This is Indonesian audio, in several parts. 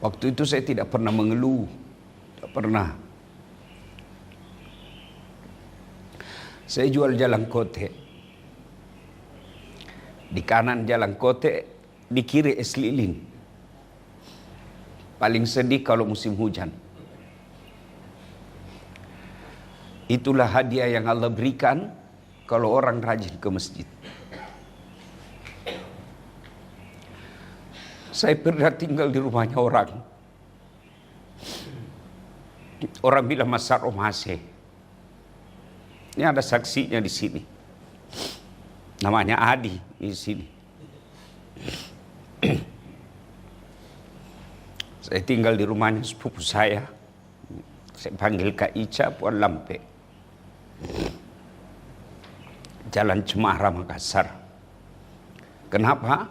Waktu itu saya tidak pernah mengeluh, tidak pernah. Saya jual jalan kote. Di kanan jalan kote, di kiri es lilin. Paling sedih kalau musim hujan. Itulah hadiah yang Allah berikan kalau orang rajin ke masjid. Saya pernah tinggal di rumahnya orang. Orang bilang Mas Romase. Ini ada saksinya di sini. Namanya Adi di sini. Saya tinggal di rumahnya sepupu saya. Saya panggil Kak Ica Puan Lampe. Jalan Cemara, Makassar. Kenapa?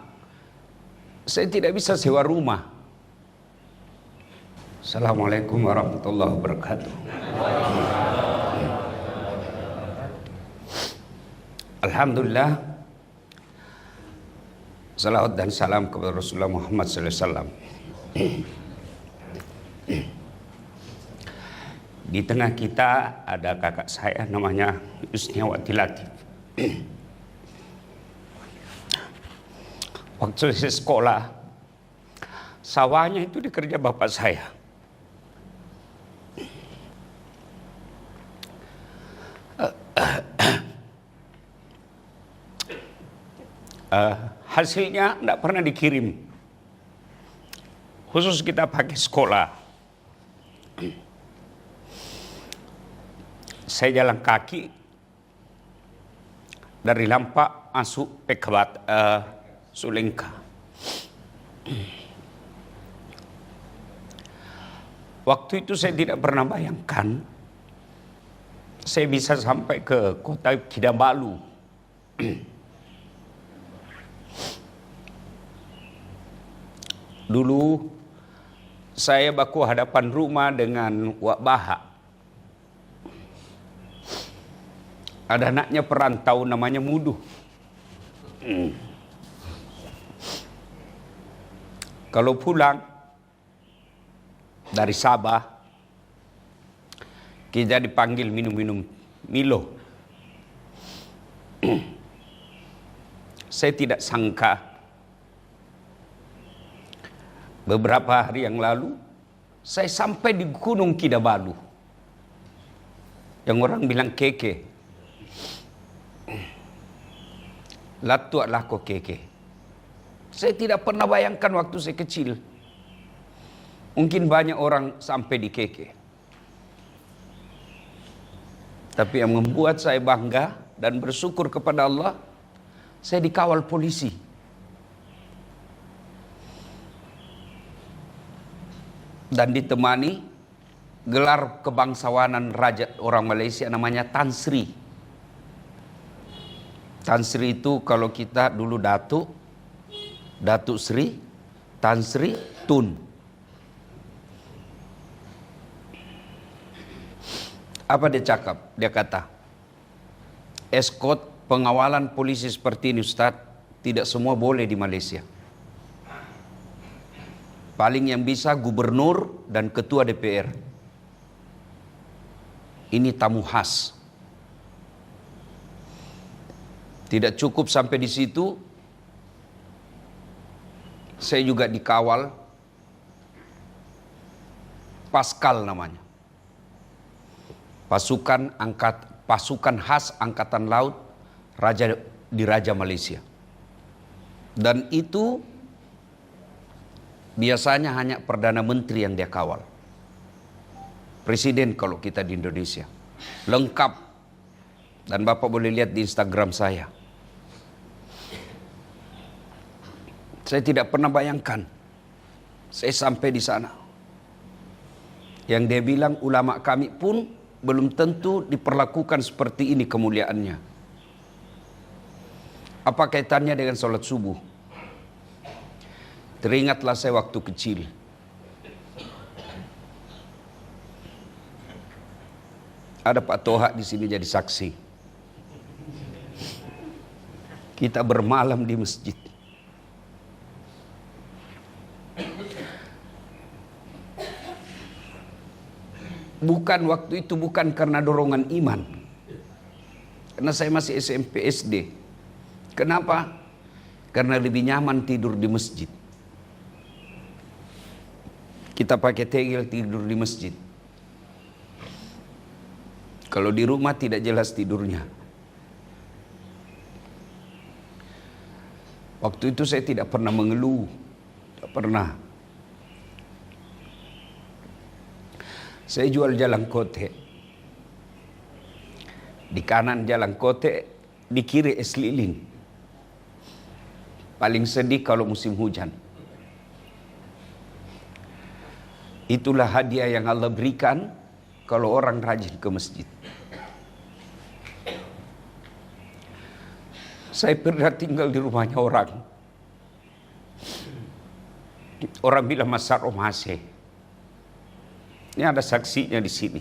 Saya tidak bisa sewa rumah. Assalamualaikum warahmatullahi wabarakatuh. Alhamdulillah. Salawat dan salam kepada Rasulullah Muhammad SAW. Di tengah kita ada kakak saya namanya Yusniawati Latif. Waktu saya sekolah, sawahnya itu dikerja bapak saya. Hasilnya tidak pernah dikirim. Khusus kita pakai sekolah. Saya jalan kaki dari Lampak masuk Pekabat Sulengka. Waktu itu saya tidak pernah bayangkan saya bisa sampai ke kota Kinabalu. Dulu saya baku hadapan rumah dengan Wak Baha. Ada anaknya perantau namanya Muduh. Kalau pulang dari Sabah, kita dipanggil minum-minum Milo. Saya tidak sangka beberapa hari yang lalu saya sampai di Gunung Kinabalu. Yang orang bilang keke. Latu lako keke. Saya tidak pernah bayangkan waktu saya kecil. Mungkin banyak orang sampai di keke. Tapi yang membuat saya bangga dan bersyukur kepada Allah, saya dikawal polisi. Dan ditemani gelar kebangsawanan raja orang Malaysia namanya Tan Sri. Tan Sri itu kalau kita dulu Datuk Sri, Tan Sri, Tun. Apa dia cakap? Dia kata, escort pengawalan polisi seperti ini Ustaz, tidak semua boleh di Malaysia. Paling yang bisa gubernur dan ketua DPR. Ini tamu khas. Tidak cukup sampai di situ, saya juga dikawal Paskal namanya. Pasukan khas Angkatan Laut di Raja Malaysia. Dan itu biasanya hanya Perdana Menteri yang dia kawal. Presiden kalau kita di Indonesia. Lengkap. Dan Bapak boleh lihat di Instagram saya. Saya tidak pernah bayangkan saya sampai di sana. Yang dia bilang ulama kami pun belum tentu diperlakukan seperti ini kemuliaannya. Apa kaitannya dengan sholat subuh? Teringatlah saya waktu kecil. Ada Pak Toha di sini jadi saksi. Kita bermalam di masjid. Bukan waktu itu, bukan karena dorongan iman. Karena saya masih SMP SD. Kenapa? Karena lebih nyaman tidur di masjid. Kita pakai tegel tidur di masjid. Kalau di rumah tidak jelas tidurnya. Waktu itu saya tidak pernah mengeluh. Tidak pernah. Saya jual jalan kote. Di kanan jalan kote, di kiri es lilin. Paling sedih kalau musim hujan. Itulah hadiah yang Allah berikan kalau orang rajin ke masjid. Saya pernah tinggal di rumahnya orang. Orang bilang Mas Saromase. Ini ada saksinya di sini.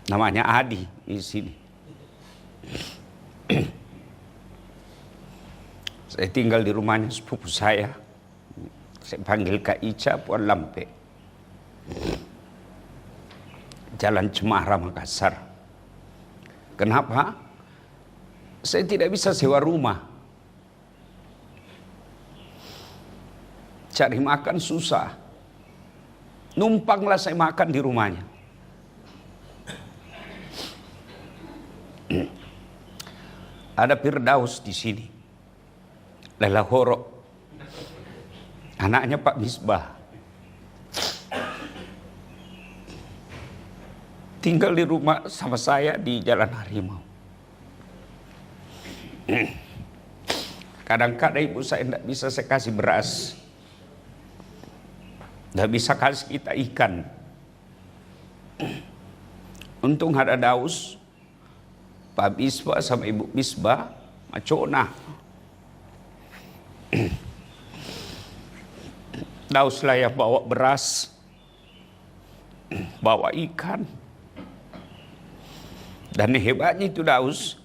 Namanya Adi di sini. Saya tinggal di rumahnya sepupu saya. Saya panggil Kak Ica Puan Lampe. Jalan Cemara, Makassar. Kenapa? Saya tidak bisa sewa rumah. Cari makan susah. Numpanglah saya makan di rumahnya. Ada Firdaus di sini. Lelahoro. Anaknya Pak Misbah. Tinggal di rumah sama saya di Jalan Harimau. Kadang-kadang ibu saya tidak bisa saya kasih beras. Tidak bisa kasih kita ikan. Untung ada Daus, Pak Misbah sama Ibu Misbah, macona. Daus lah yang bawa beras, bawa ikan. Dan hebatnya itu Daus,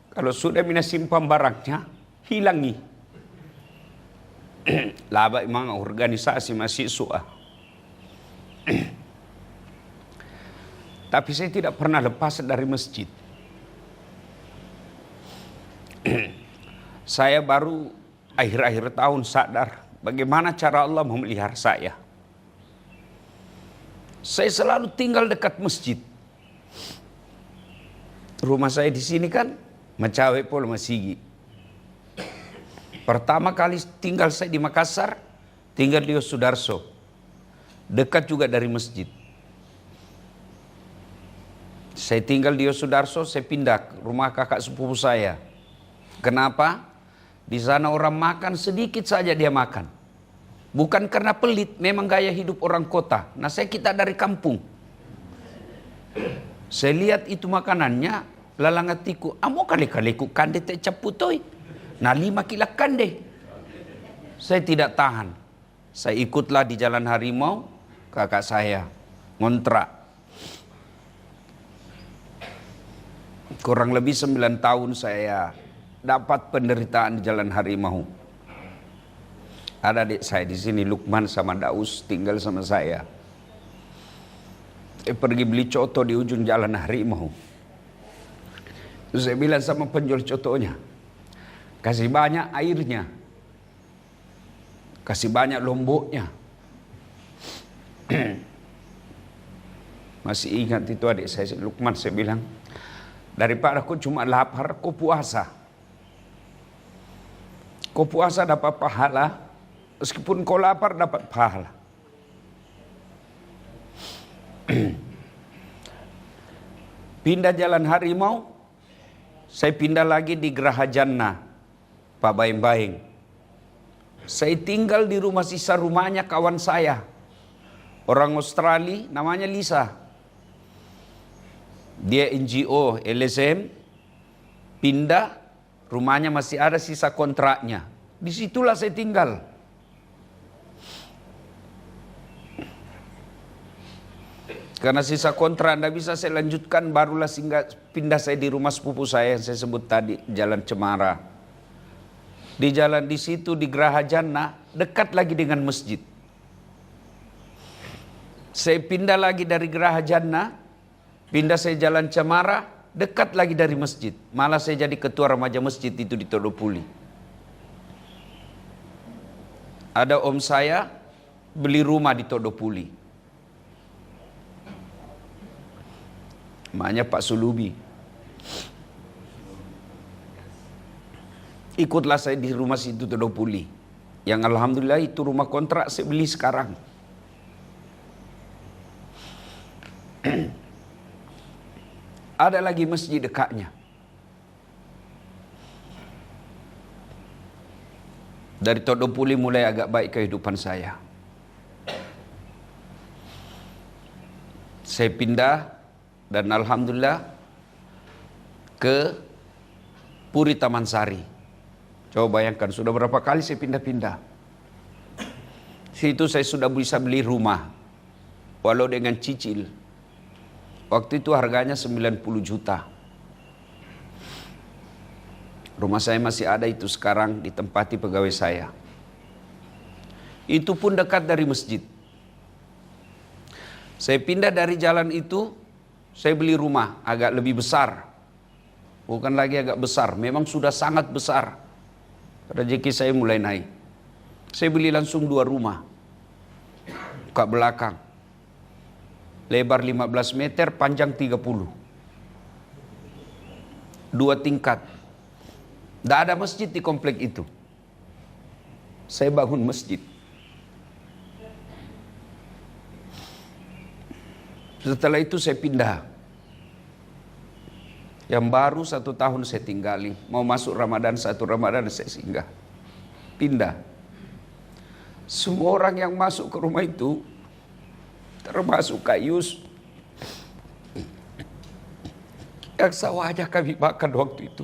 kalau sudah mina simpan barangnya, hilangi. Laba emang organisasi mahasiswa. Tapi saya tidak pernah lepas dari masjid. Saya baru akhir-akhir tahun sadar bagaimana cara Allah memelihara saya. Saya selalu tinggal dekat masjid. Rumah saya di sini kan Macawe Pol Masigi. Pertama kali tinggal saya di Makassar, tinggal di Yosudarso. Dekat juga dari masjid. Saya tinggal di Yosudarso, saya pindah ke rumah kakak sepupu saya. Kenapa? Di sana orang makan sedikit saja dia makan. Bukan karena pelit, memang gaya hidup orang kota. Nah saya kita dari kampung. Saya lihat itu makanannya, lalangatiku, amo kali-kali ku kande te caputoi. Nah 5 kila kande. Saya tidak tahan. Saya ikutlah di Jalan Harimau, kakak saya ngontrak. Kurang lebih 9 tahun saya dapat penderitaan di Jalan Harimau. Ada adik saya di sini, Lukman sama Daus tinggal sama saya. Pergi beli coto di ujung Jalan Harimau. Terus saya bilang sama penjual cotonya, kasih banyak airnya, kasih banyak lomboknya. Masih ingat itu adik saya Lukman, saya bilang, daripada kau cuma lapar, kau puasa. Kau puasa dapat pahala, meskipun kau lapar dapat pahala. Pindah Jalan Harimau, saya pindah lagi di Geraha Jannah, Pak Baing-Baing. Saya tinggal di rumah sisa rumahnya kawan saya, orang Australia, namanya Lisa. Dia NGO LSM, pindah, rumahnya masih ada sisa kontraknya. Disitulah saya tinggal. Karena sisa kontrak tidak bisa saya lanjutkan, barulah singgah pindah saya di rumah sepupu saya yang saya sebut tadi, Jalan Cemara. Di jalan di situ di Geraha Jannah, dekat lagi dengan masjid. Saya pindah lagi dari Geraha Jannah, pindah saya Jalan Cemara, dekat lagi dari masjid. Malah saya jadi ketua remaja masjid itu di Todopuli. Ada om saya beli rumah di Todopuli. Namanya Pak Sulubi. Ikutlah saya di rumah situ Todopuli. Yang alhamdulillah itu rumah kontrak saya beli sekarang. Ada lagi masjid dekatnya. Dari Todopuli mulai agak baik kehidupan saya. Saya pindah dan alhamdulillah ke Puri Taman Sari. Coba bayangkan, sudah berapa kali saya pindah-pindah. Situ saya sudah bisa beli rumah, walau dengan cicil. Waktu itu harganya 90 juta. Rumah saya masih ada itu sekarang, ditempati pegawai saya. Itu pun dekat dari masjid. Saya pindah dari jalan itu, saya beli rumah agak lebih besar. Bukan lagi agak besar, memang sudah sangat besar. Rezeki saya mulai naik. Saya beli langsung 2 rumah. Ke belakang. Lebar 15 meter, panjang 30. 2 tingkat. Tidak ada masjid di komplek itu. Saya bangun masjid. Setelah itu saya pindah. Yang baru 1 tahun saya tinggali. Mau masuk Ramadan, 1 Ramadan saya singgah. Pindah. Semua orang yang masuk ke rumah itu, termasuk Kak Yus, yang sawahnya kami makan waktu itu.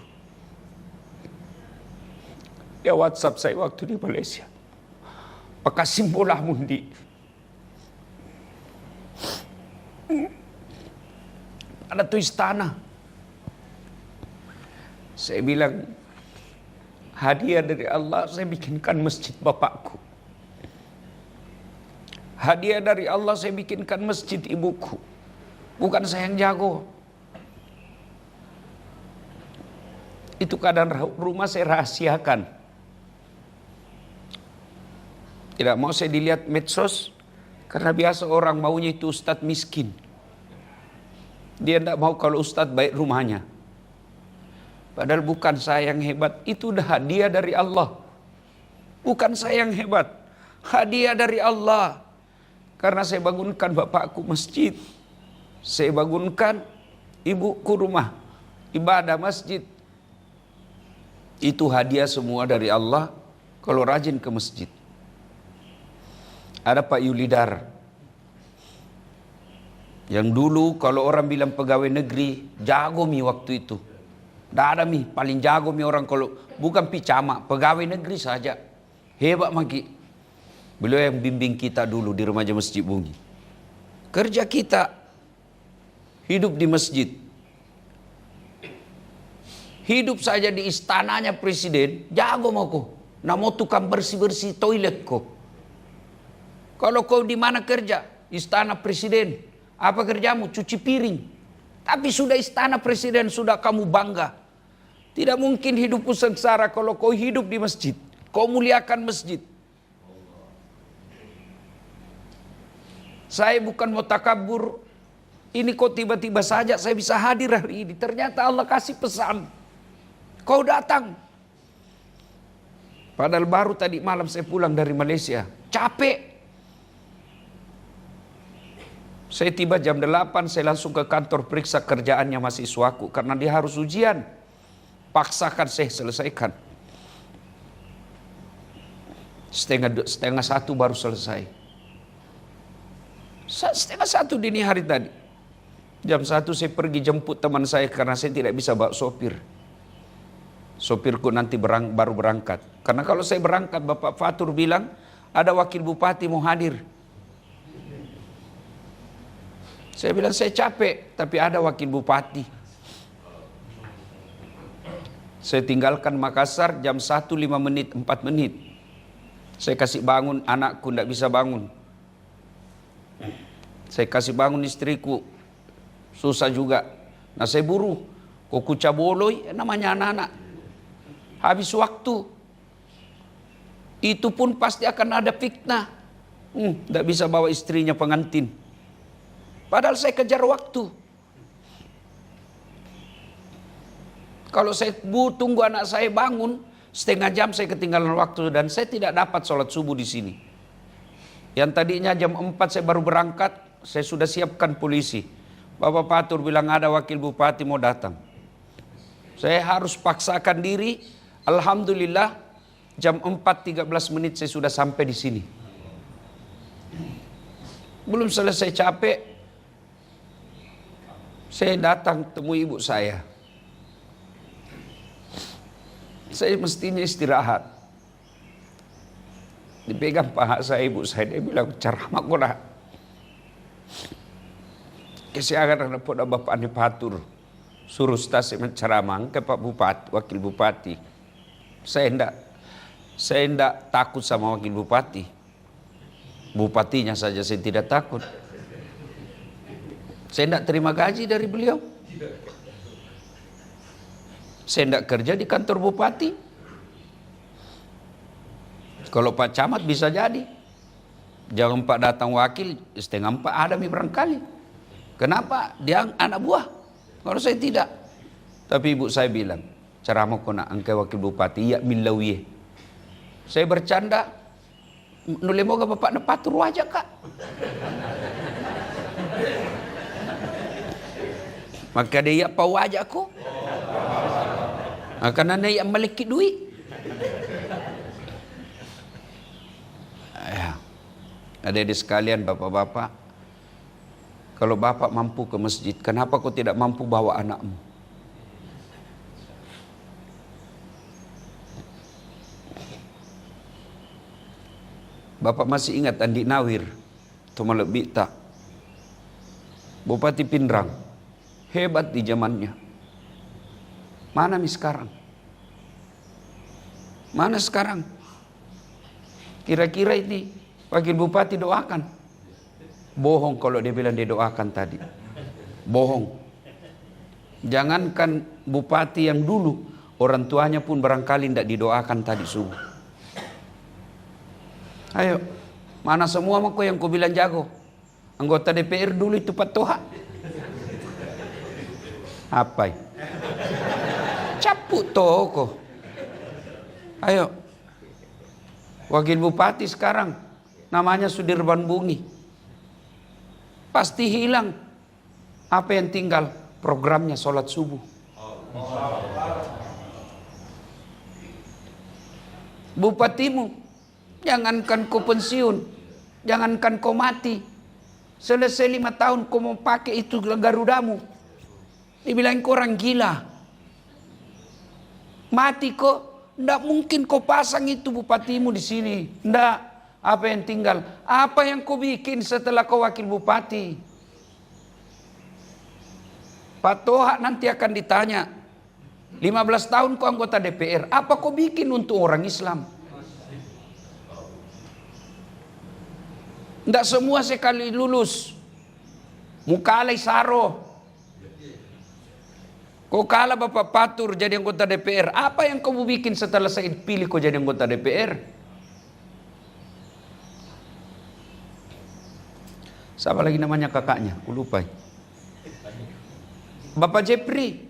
Dia WhatsApp saya waktu di Malaysia. Makasih bola mundi. Ada tuh istana. Saya bilang, hadiah dari Allah saya bikinkan masjid bapakku. Hadiah dari Allah saya bikinkan masjid ibuku. Bukan saya yang jago. Itu keadaan rumah saya rahasiakan. Tidak mau saya dilihat medsos. Karena biasa orang maunya itu ustadz miskin. Dia tidak mau kalau ustadz baik rumahnya. Padahal bukan saya yang hebat. Itu udah hadiah dari Allah. Bukan saya yang hebat. Hadiah dari Allah. Karena saya bangunkan bapakku masjid. Saya bangunkan ibuku rumah ibadah masjid. Itu hadiah semua dari Allah kalau rajin ke masjid. Ada Pak Yulidar. Yang dulu kalau orang bilang pegawai negeri, jago mi waktu itu. Tidak ada mi, paling jago mi orang kalau bukan picama, pegawai negeri saja. Hebat maki. Beliau yang bimbing kita dulu di remaja Masjid Bungi. Kerja kita hidup di masjid. Hidup saja di istananya presiden, jago mau kau. Namo tukang bersih-bersih toilet kau. Kalau kau di mana kerja? Istana presiden. Apa kerjamu? Cuci piring. Tapi sudah istana presiden, sudah kamu bangga. Tidak mungkin hidupmu sengsara kalau kau hidup di masjid. Kau muliakan masjid. Saya bukan mau takabur. Ini kok tiba-tiba saja saya bisa hadir hari ini. Ternyata Allah kasih pesan. Kau datang. Padahal baru tadi malam saya pulang dari Malaysia. Capek. Saya tiba jam 8, saya langsung ke kantor periksa kerjaannya mahasiswaku. Karena dia harus ujian. Paksakan saya selesaikan. Setengah 1 baru selesai. Setengah 1 dini hari tadi. Jam 1 saya pergi jemput teman saya karena saya tidak bisa bawa sopir. Sopirku nanti baru berangkat. Karena kalau saya berangkat, Bapak Fatur bilang, ada wakil bupati mau hadir. Saya bilang, saya capek, tapi ada wakil bupati. Saya tinggalkan Makassar jam 1, 5 menit, 4 menit. Saya kasih bangun, anakku tidak bisa bangun. Saya kasih bangun istriku, susah juga. Nah saya buruh, kok caboloy, namanya anak-anak. Habis waktu, itu pun pasti akan ada fitnah. Tidak bisa bawa istrinya pengantin. Padahal saya kejar waktu. Kalau saya tunggu anak saya bangun, setengah jam saya ketinggalan waktu dan saya tidak dapat sholat subuh di sini. Yang tadinya jam 4 saya baru berangkat, saya sudah siapkan polisi. Bapak Patur bilang ada wakil bupati mau datang. Saya harus paksakan diri. Alhamdulillah jam 4.13 menit saya sudah sampai di sini. Belum selesai capek, saya datang temui ibu saya. Saya mestinya istirahat. Dipegang paha saya ibu saya, dia bilang ceramah kau dah. Kesiakan ada pada Bapak Ani Patur suruh stasi menceramah ke Pak Bupati, Wakil Bupati. Saya enggak takut sama Wakil Bupati. Bupatinya saja saya tidak takut. Saya enggak terima gaji dari beliau. Saya enggak kerja di kantor bupati. Kalau Pak Camat bisa jadi. Jangan Pak datang wakil, setengah 4 ada barangkali. Kenapa? Dia anak buah. Kalau saya tidak. Tapi ibu saya bilang, ceramah kau nak angkai wakil bupati, ya milawiye. Saya bercanda, nule moga bapak na patur wajah kak. Maka dia apa wajah aku? Karena dia melekit duit. Adik-adik sekalian, bapak-bapak, kalau bapak mampu ke masjid, kenapa kau tidak mampu bawa anakmu? Bapak masih ingat Andi Nawir, Tumalek Bita, Bupati Pindrang, hebat di zamannya. Mana nih sekarang? Mana sekarang? Kira-kira ini Wakil Bupati doakan. Bohong kalau dia bilang dia doakan tadi. Bohong. Jangankan bupati yang dulu, orang tuanya pun barangkali tidak didoakan tadi subuh. Ayo, mana semua kau yang kau bilang jago? Anggota DPR dulu itu Pak Toha. Apa? Caput toko. Ayo. Wakil Bupati sekarang namanya Sudirman Bungi. Pasti hilang. Apa yang tinggal? Programnya sholat subuh. Bupatimu, jangankan kau pensiun, jangankan kau mati, selesai 5 tahun kau mau pakai itu garudamu, dibilang kau orang gila. Mati kok, ndak mungkin kau pasang itu bupatimu di sini, ndak. Apa yang tinggal? Apa yang kau bikin setelah kau wakil bupati? Pak Toha nanti akan ditanya, 15 tahun kau anggota DPR, apa kau bikin untuk orang Islam? Ndak semua sekali lulus. Mukalai saro. Kau kalah Bapak Patur jadi anggota DPR. Apa yang kau bikin setelah saya pilih kau jadi anggota DPR? Siapa lagi namanya kakaknya? Aku lupa. Bapak Jepri.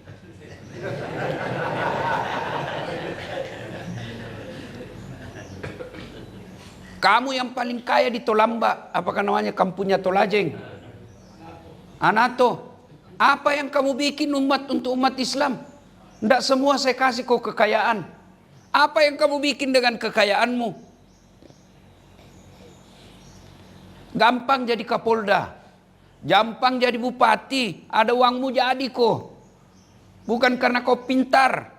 Kamu yang paling kaya di Tolamba. Apakah namanya kampungnya Tolajeng? Anato. Apa yang kamu bikin untuk umat Islam? Tidak semua saya kasih kau kekayaan. Apa yang kamu bikin dengan kekayaanmu? Gampang jadi Kapolda, gampang jadi bupati, ada uangmu jadi kok. Bukan karena kau pintar,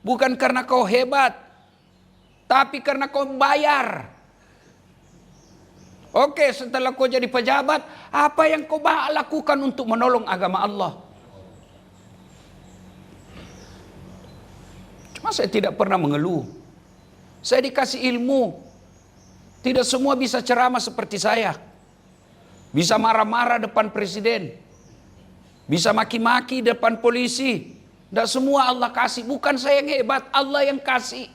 bukan karena kau hebat, tapi karena kau bayar. Oke, setelah kau jadi pejabat, apa yang kau lakukan untuk menolong agama Allah? Cuma saya tidak pernah mengeluh. Saya dikasih ilmu. Tidak semua bisa ceramah seperti saya. bisa marah-marah depan presiden, bisa maki-maki depan polisi. Tidak semua Allah kasih, bukan saya yang hebat, Allah yang kasih.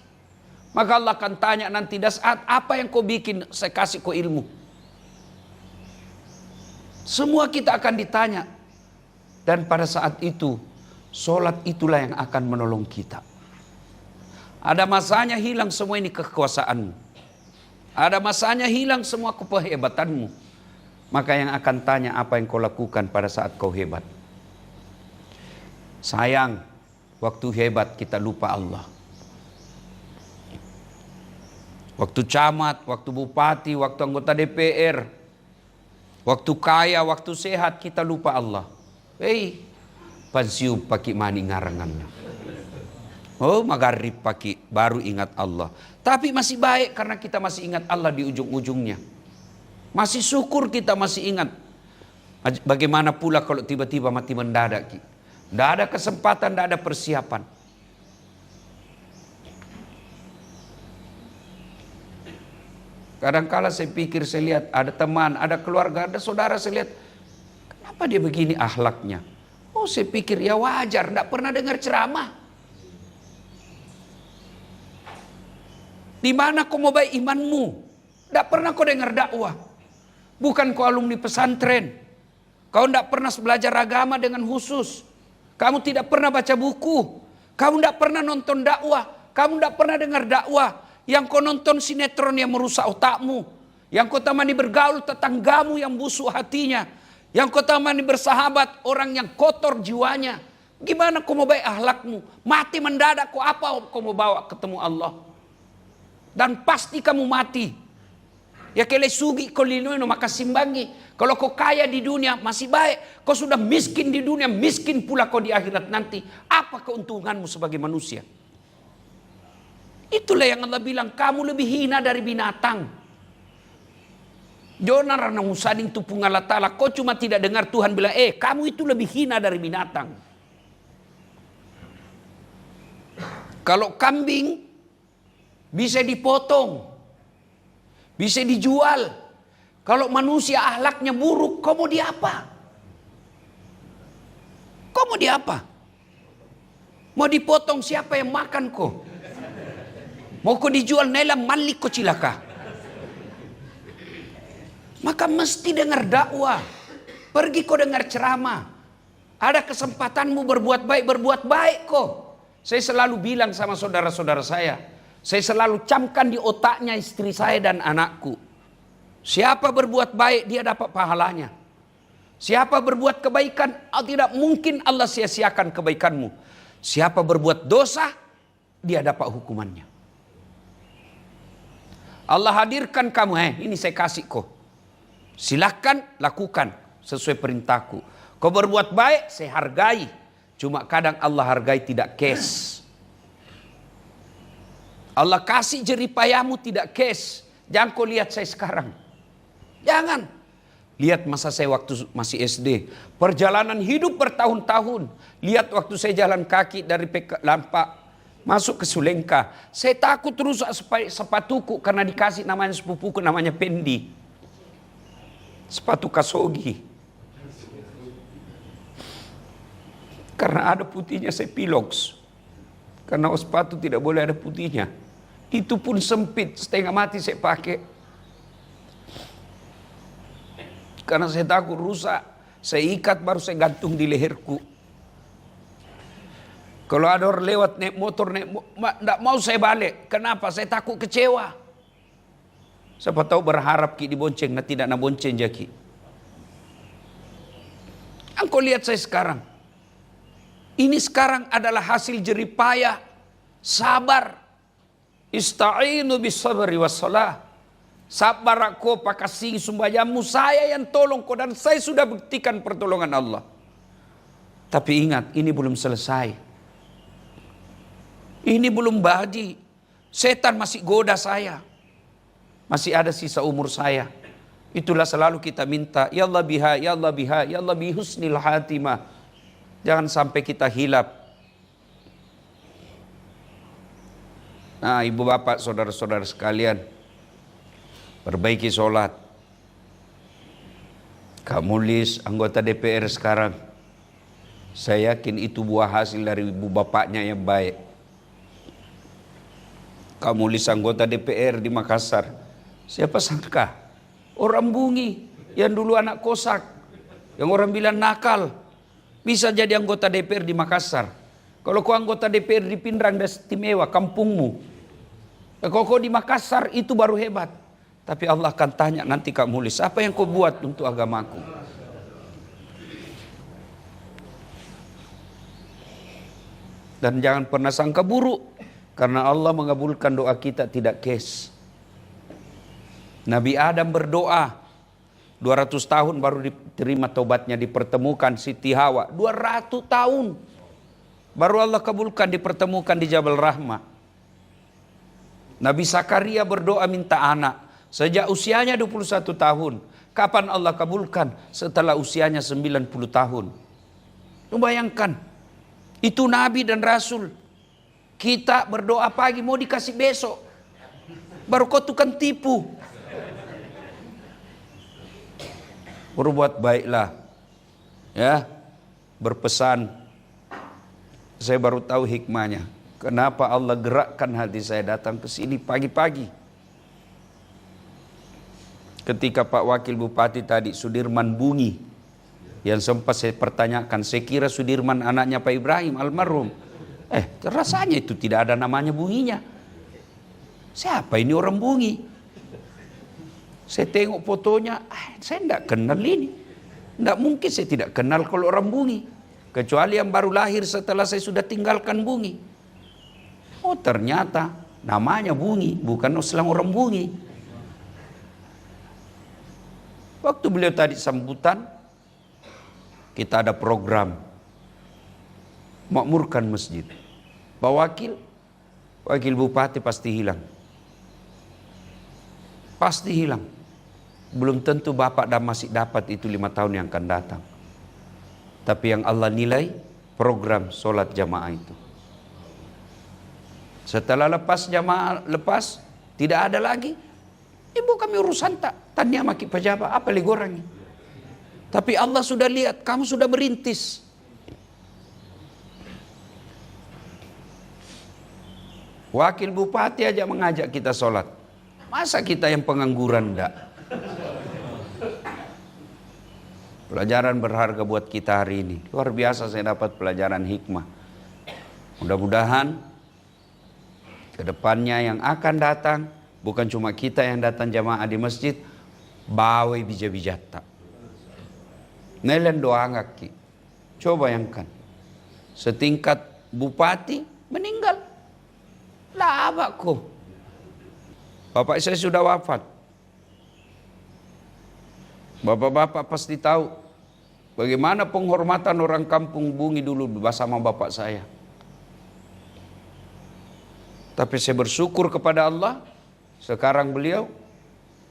Maka Allah akan tanya nanti, saat apa yang kau bikin, saya kasih kau ilmu. Semua kita akan ditanya. Dan pada saat itu, solat itulah yang akan menolong kita. Ada masanya hilang semua ini kekuasaanmu. Ada masanya hilang semua kehebatanmu. Maka yang akan tanya apa yang kau lakukan pada saat kau hebat. Sayang, waktu hebat kita lupa Allah. Waktu camat, waktu bupati, waktu anggota DPR, waktu kaya, waktu sehat, kita lupa Allah. Hei, pensiun pakai mani ngarangan. Oh, magharib pakai, baru ingat Allah. Tapi masih baik karena kita masih ingat Allah di ujung-ujungnya. Masih syukur kita masih ingat. Bagaimana pula kalau tiba-tiba mati mendadak? Tidak ada kesempatan, tidak ada persiapan. Kadang-kala saya pikir, saya lihat ada teman, ada keluarga, ada saudara, saya lihat, kenapa dia begini akhlaknya? Oh, saya pikir ya wajar, tidak pernah dengar ceramah. Di mana kau mau baik imanmu? Tidak pernah kau dengar dakwah. Bukan kau alumni pesantren. Kau tidak pernah belajar agama dengan khusus. Kamu tidak pernah baca buku. Kamu tidak pernah nonton dakwah. Kamu tidak pernah dengar dakwah. Yang kau nonton sinetron yang merusak otakmu. Yang kau temani bergaul tetanggamu yang busuk hatinya. Yang kau temani bersahabat orang yang kotor jiwanya. Gimana kau mau baik akhlakmu? Mati mendadak kau apa kau mau bawa ketemu Allah? Dan pasti kamu mati. Ya kele sugi kau linuino maka simbangi. Kalau kau kaya di dunia masih baik. Kau sudah miskin di dunia, miskin pula kau di akhirat nanti. Apa keuntunganmu sebagai manusia? Itulah yang Allah bilang, kamu lebih hina dari binatang. Jonar nang usading tu pungala ta'ala. Kau cuma tidak dengar Tuhan bilang, kamu itu lebih hina dari binatang. Kalau kambing bisa dipotong, bisa dijual. Kalau manusia akhlaknya buruk, kau mau diapa? Kau mau diapa? Mau dipotong siapa yang makan kau? Mau kau dijual nelam malik kau cilaka. Maka mesti dengar dakwah. Pergi kau dengar ceramah. Ada kesempatanmu berbuat baik kau. Saya selalu bilang sama saudara-saudara saya. Saya selalu camkan di otaknya istri saya dan anakku. Siapa berbuat baik dia dapat pahalanya. Siapa berbuat kebaikan tidak mungkin Allah sia-siakan kebaikanmu. Siapa berbuat dosa dia dapat hukumannya. Allah hadirkan kamu, ini saya kasih kau. Silakan lakukan sesuai perintahku. Kau berbuat baik, saya hargai. Cuma kadang Allah hargai tidak cash. Allah kasih jeripayamu tidak cash. Jangan kau lihat saya sekarang. Jangan. Lihat masa saya waktu masih SD. Perjalanan hidup bertahun-tahun. Lihat waktu saya jalan kaki dari Lampak masuk ke Sulengka. Saya takut terus sepatuku karena dikasih namanya sepupuku namanya Pendi. Sepatu kasogi. Karena ada putihnya saya piloks. Karena sepatu tidak boleh ada putihnya. Itu pun sempit, setengah mati saya pakai. Karena saya takut rusak. Saya ikat baru saya gantung di leherku. Kalau ada orang lewat naik motor, tidak mau saya balik. Kenapa? Saya takut kecewa. Siapa tahu berharap ki dibonceng, nah tidak nak bonceng jaki. Engkau lihat saya sekarang. Ini sekarang adalah hasil jeripayah, sabar. Ista'inu bisabri wassalah. Sabar aku pakasih sumbayammu, saya yang tolong kau dan saya sudah buktikan pertolongan Allah. Tapi ingat, ini belum selesai. Ini belum badi. Setan masih goda saya. Masih ada sisa umur saya. Itulah selalu kita minta, ya Allah biha, ya Allah biha, ya Allah bihusnil hatimah. Jangan sampai kita hilap. Nah, ibu bapak, saudara-saudara sekalian, perbaiki sholat. Kak Mulis anggota DPR sekarang, saya yakin itu buah hasil dari ibu bapaknya yang baik. Kak Mulis anggota DPR di Makassar, siapa sangka orang Bungi yang dulu anak kosak, yang orang bilang nakal, bisa jadi anggota DPR di Makassar. Kalau kau anggota DPR di Pindrang dan istimewa kampungmu, kalau kau di Makassar itu baru hebat. Tapi Allah akan tanya nanti Kak Mulis, apa yang kau buat untuk agamaku? Dan jangan pernah sangka buruk, karena Allah mengabulkan doa kita tidak kes. Nabi Adam berdoa 200 tahun baru diterima taubatnya, dipertemukan Siti Hawa 200 tahun baru Allah kabulkan, dipertemukan di Jabal Rahmah. Nabi Zakaria berdoa minta anak sejak usianya 21 tahun. Kapan Allah kabulkan? Setelah usianya 90 tahun. Lu bayangkan, itu Nabi dan Rasul. Kita berdoa pagi mau dikasih besok, baru kau tukang tipu. Berbuat baiklah, ya, berpesan. Saya baru tahu hikmahnya. Kenapa Allah gerakkan hati saya datang ke sini pagi-pagi. Ketika Pak Wakil Bupati tadi, Sudirman Bungi, yang sempat saya pertanyakan, saya kira Sudirman anaknya Pak Ibrahim almarhum. Rasanya itu tidak ada namanya Bunginya. Siapa ini orang Bungi? Saya tengok fotonya, saya tidak kenal ini. Tidak mungkin saya tidak kenal kalau orang Bungi. Kecuali yang baru lahir setelah saya sudah tinggalkan Bungi. Oh ternyata namanya Bungi, bukan Islam orang Bungi. Waktu beliau tadi sambutan, kita ada program makmurkan masjid. Pak Wakil Bupati pasti hilang. Pasti hilang. Belum tentu Bapak dan masih dapat itu 5 tahun yang akan datang. Tapi yang Allah nilai program sholat jamaah itu. Setelah lepas jamaah, tidak ada lagi. Ibu kami urusan tak, tanya maki pejabat, apa legorangnya. Tapi Allah sudah lihat, kamu sudah merintis. Wakil Bupati aja mengajak kita sholat. Masa kita yang pengangguran enggak? Pelajaran berharga buat kita hari ini. Luar biasa saya dapat pelajaran hikmah. Mudah-mudahan kedepannya yang akan datang, bukan cuma kita yang datang jamaah di masjid, bawe bija-bijata. Nelen doa ngaki. Coba bayangkan, setingkat bupati meninggal. Lah abakku. Bapak saya sudah wafat. Bapak-bapak pasti tahu bagaimana penghormatan orang kampung Bungi dulu bersama bapak saya. Tapi saya bersyukur kepada Allah, sekarang beliau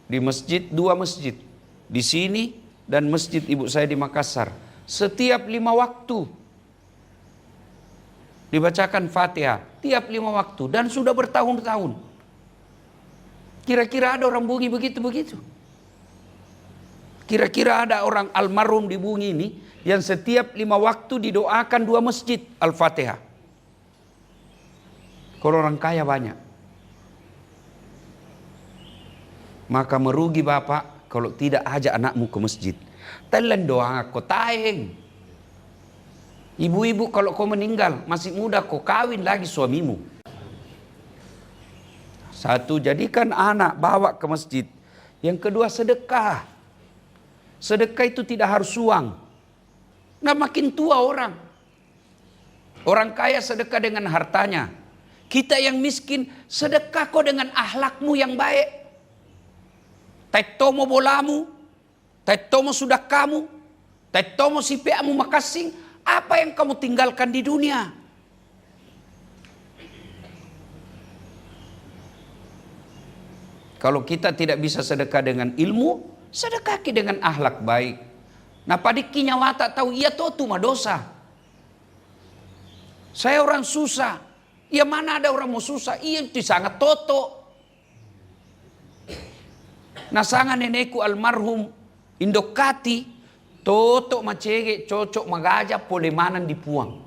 di masjid, 2 masjid. Di sini dan masjid ibu saya di Makassar. Setiap 5 waktu dibacakan Fatihah, tiap 5 waktu, dan sudah bertahun-tahun. Kira-kira ada orang Bungi begitu-begitu? Kira-kira ada orang almarhum di Bungi ini yang setiap 5 waktu didoakan 2 masjid Al-Fatihah? Kalau orang kaya banyak. Maka merugi bapak kalau tidak ajak anakmu ke masjid. Telan doa kau taeng. Ibu-ibu kalau kau meninggal masih muda, kau kawin lagi suamimu. 1, jadikan anak bawa ke masjid. Yang kedua, sedekah. Sedekah itu tidak harus uang. Nggak makin tua orang. Orang kaya sedekah dengan hartanya. Kita yang miskin sedekah kau dengan akhlakmu yang baik. Taitomo bolamu, taitomo sudah kamu, taitomo sipiamu makasing. Apa yang kamu tinggalkan di dunia? Kalau kita tidak bisa sedekah dengan ilmu, sedekah dengan akhlak baik. Nah padiki nyawa tak tahu, iya totu mah dosa. Saya orang susah. Ya mana ada orang mau susah? Iya itu sangat toto. Nah sangat nenekku almarhum Indokati Totok macege, cocok magaja, polemanan dipuang.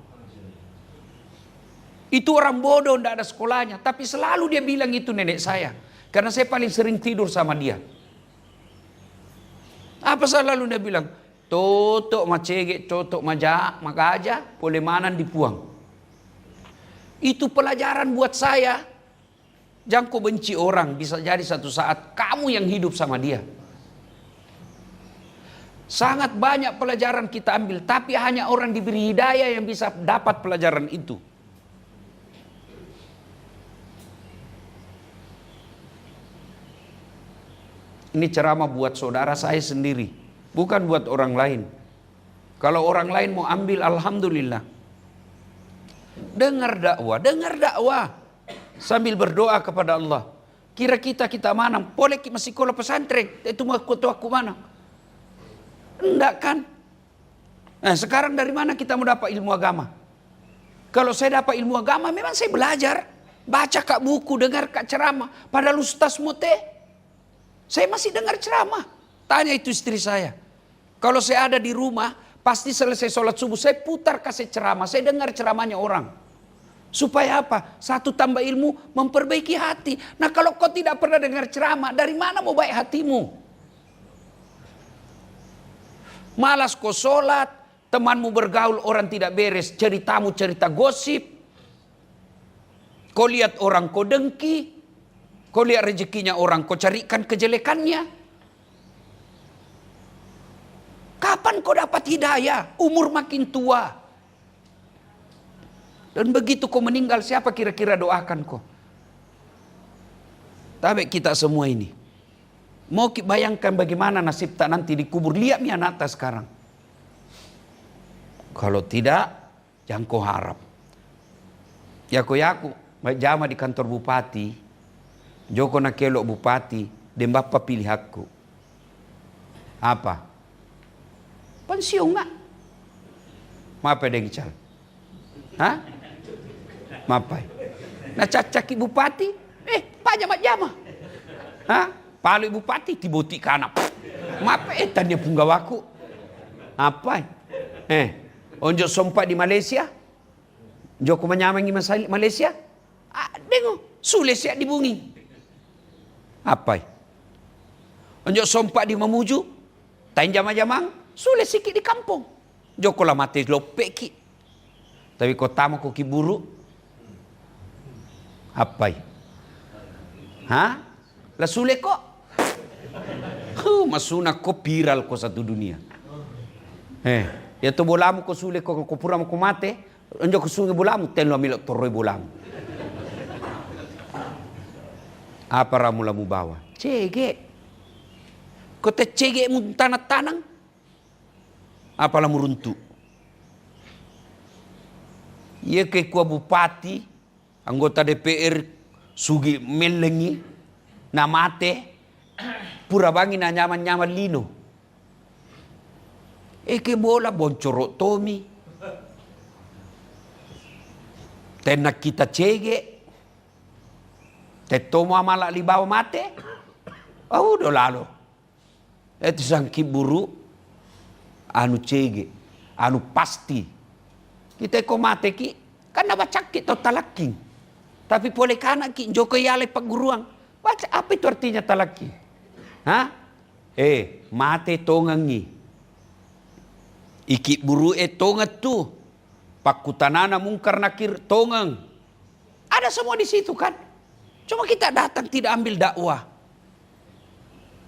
Itu orang bodoh, tidak ada sekolahnya. Tapi selalu dia bilang itu nenek saya. Karena saya paling sering tidur sama dia. Apa selalu dia bilang? Totok macege, cocok magaja, polemanan dipuang. Itu pelajaran buat saya. Jangan kau benci orang, bisa jadi satu saat kamu yang hidup sama dia. Sangat banyak pelajaran kita ambil, tapi hanya orang diberi hidayah yang bisa dapat pelajaran itu. Ini ceramah buat saudara saya sendiri, bukan buat orang lain. Kalau orang lain mau ambil, alhamdulillah. Dengar dakwah. Sambil berdoa kepada Allah. Kira kita mana? Boleh masih sekolah pesantren, itu mau ketua aku mana? Enggak kan? Nah, sekarang dari mana kita mau dapat ilmu agama? Kalau saya dapat ilmu agama, memang saya belajar. Baca kak buku, dengar kak ceramah. Padahal ustaz mute. Saya masih dengar ceramah. Tanya itu istri saya. Kalau saya ada di rumah, pasti selesai sholat subuh, saya putar kasih ceramah. Saya dengar ceramahnya orang. Supaya apa? Satu, tambah ilmu, memperbaiki hati. Nah kalau kau tidak pernah dengar ceramah, dari mana mau baik hatimu? Malas kau sholat, temanmu bergaul orang tidak beres, ceritamu cerita gosip. Kau lihat orang kau dengki. Kau lihat rezekinya orang, kau carikan kejelekannya. Kapan kau dapat hidayah? Umur makin tua. Dan begitu kau meninggal, siapa kira-kira doakan kau? Tapi kita semua ini. Mau bayangkan bagaimana nasib tak nanti dikubur. Lihat mi anak sekarang. Kalau tidak, jangan kau harap. Ya kau jama di kantor bupati. Joko nak kelok bupati, dan bapak pilih aku. Apa? Pensiun nggak? Mapa deng cal? Hah? Mapa? Nah cacaki bupati? Pak jama. Hah? Palu bupati tiboti kanak. Mapa tanya punggawaku? Apa? Onjo sompa di Malaysia? Joko menyamangi Malaysia? Dengo, sules ya dibungi. Apa? Onjo sompa di Mamuju, tain jamang, sulit sikit di kampung. Joko lah mati lopeki. Tapi kota mau koki buru. Apa? Hah? Lah sulit kok. Masuna kok viral kok satu dunia. Ya to bolamu kok sulit kok pura mau mate. Onjo ko sungai bolamu, telo ambil toroi bolamu. Apa ramula mu bawa? Cege. Kau te cege mu tanah-tanang. Apalah mu runtuh. Ia ke kuah bupati, anggota DPR, sugi melengi, namate, pura bangi na nyaman-nyaman lino. Eke bola boncorok tomi. Tenak kita cege. Tetomo amala libaw mate. Udah lalu. Itu sang kiburu. Anu cege. Anu pasti. Kita ko mate ki. Kan nabacak kita talaking. Tapi boleh kanak ki. Joko yale paguruang. Baca apa itu artinya talaki? Hah? Mate tongangi. Iki buru tongat tu. Pakutanana mungkar nakir tongang. Ada semua di situ kan. Cuma kita datang tidak ambil dakwah.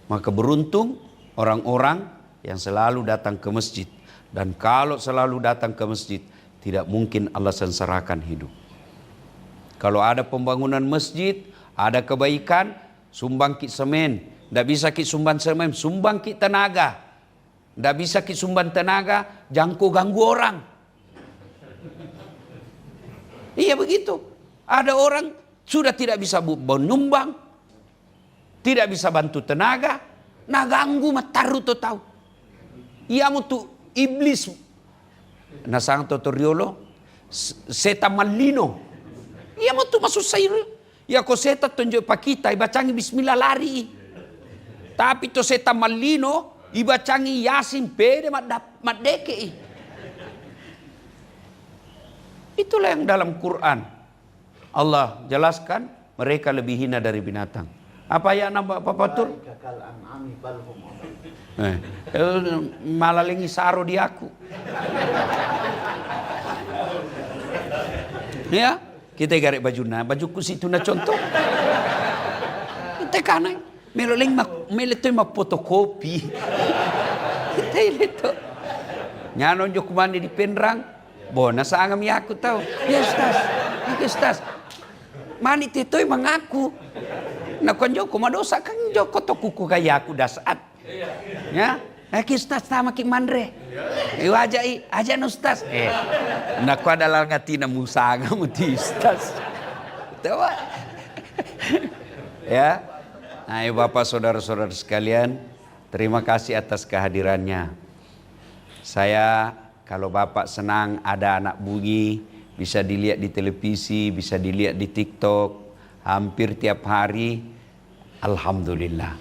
Maka beruntung orang-orang yang selalu datang ke masjid. Dan kalau selalu datang ke masjid, tidak mungkin Allah sengsarakan hidup. Kalau ada pembangunan masjid, ada kebaikan, sumbang ki semen. Tidak bisa ki sumbang semen, sumbang ki tenaga. Tidak bisa ki sumbang tenaga, jangan ganggu orang. Iya begitu. Ada orang sudah tidak bisa menyumbang, tidak bisa bantu tenaga, naganggu mataru to tahu. Ia mutu iblis, nasang totoriolo, seta malino. Ia mutu masuk sayur. Ya ko seta tunjuk pakita, ibacangi bismillah lari. Tapi to seta malino, Ibacangi Yasin pede mat deke. Itulah yang dalam Quran Allah jelaskan mereka lebih hina dari binatang. Apa ya nama Bapak Tur? Malah lengi saro di aku. Ya, kita garek bajuku situ na contoh. Kita kanai, melo tu ma fotokopi. Kita itu. Nyano jo kumandi di Penrang, bona sa angam ya aku tahu. Ya Ustaz, mani tetoy mengaku. Na konjo kumadosa kan jo kotokuku kaya aku dasat. Ya, ki Ustaz sama ki mandre. Iwajai aja Ustaz. Naku adalah ngatina musanga muti Ustaz. Tahu? Ya. Nah, Bapak saudara-saudara sekalian, terima kasih atas kehadirannya. Saya kalau Bapak senang ada anak bunyi, bisa dilihat di televisi, bisa dilihat di TikTok, hampir tiap hari. Alhamdulillah.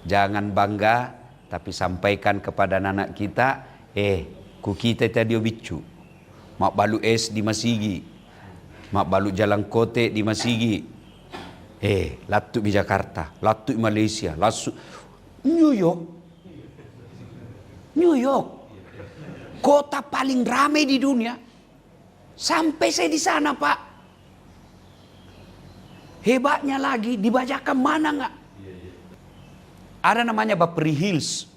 Jangan bangga, tapi sampaikan kepada anak kita, ku kita tadi bicu. Mak balu es di Masigi. Mak balu Jalan Kote di Masigi. Latu di Jakarta, latu di Malaysia, latu New York, kota paling ramai di dunia. Sampai saya di sana, Pak. Hebatnya lagi, dibacakan mana nggak? Ada namanya Beverly Hills,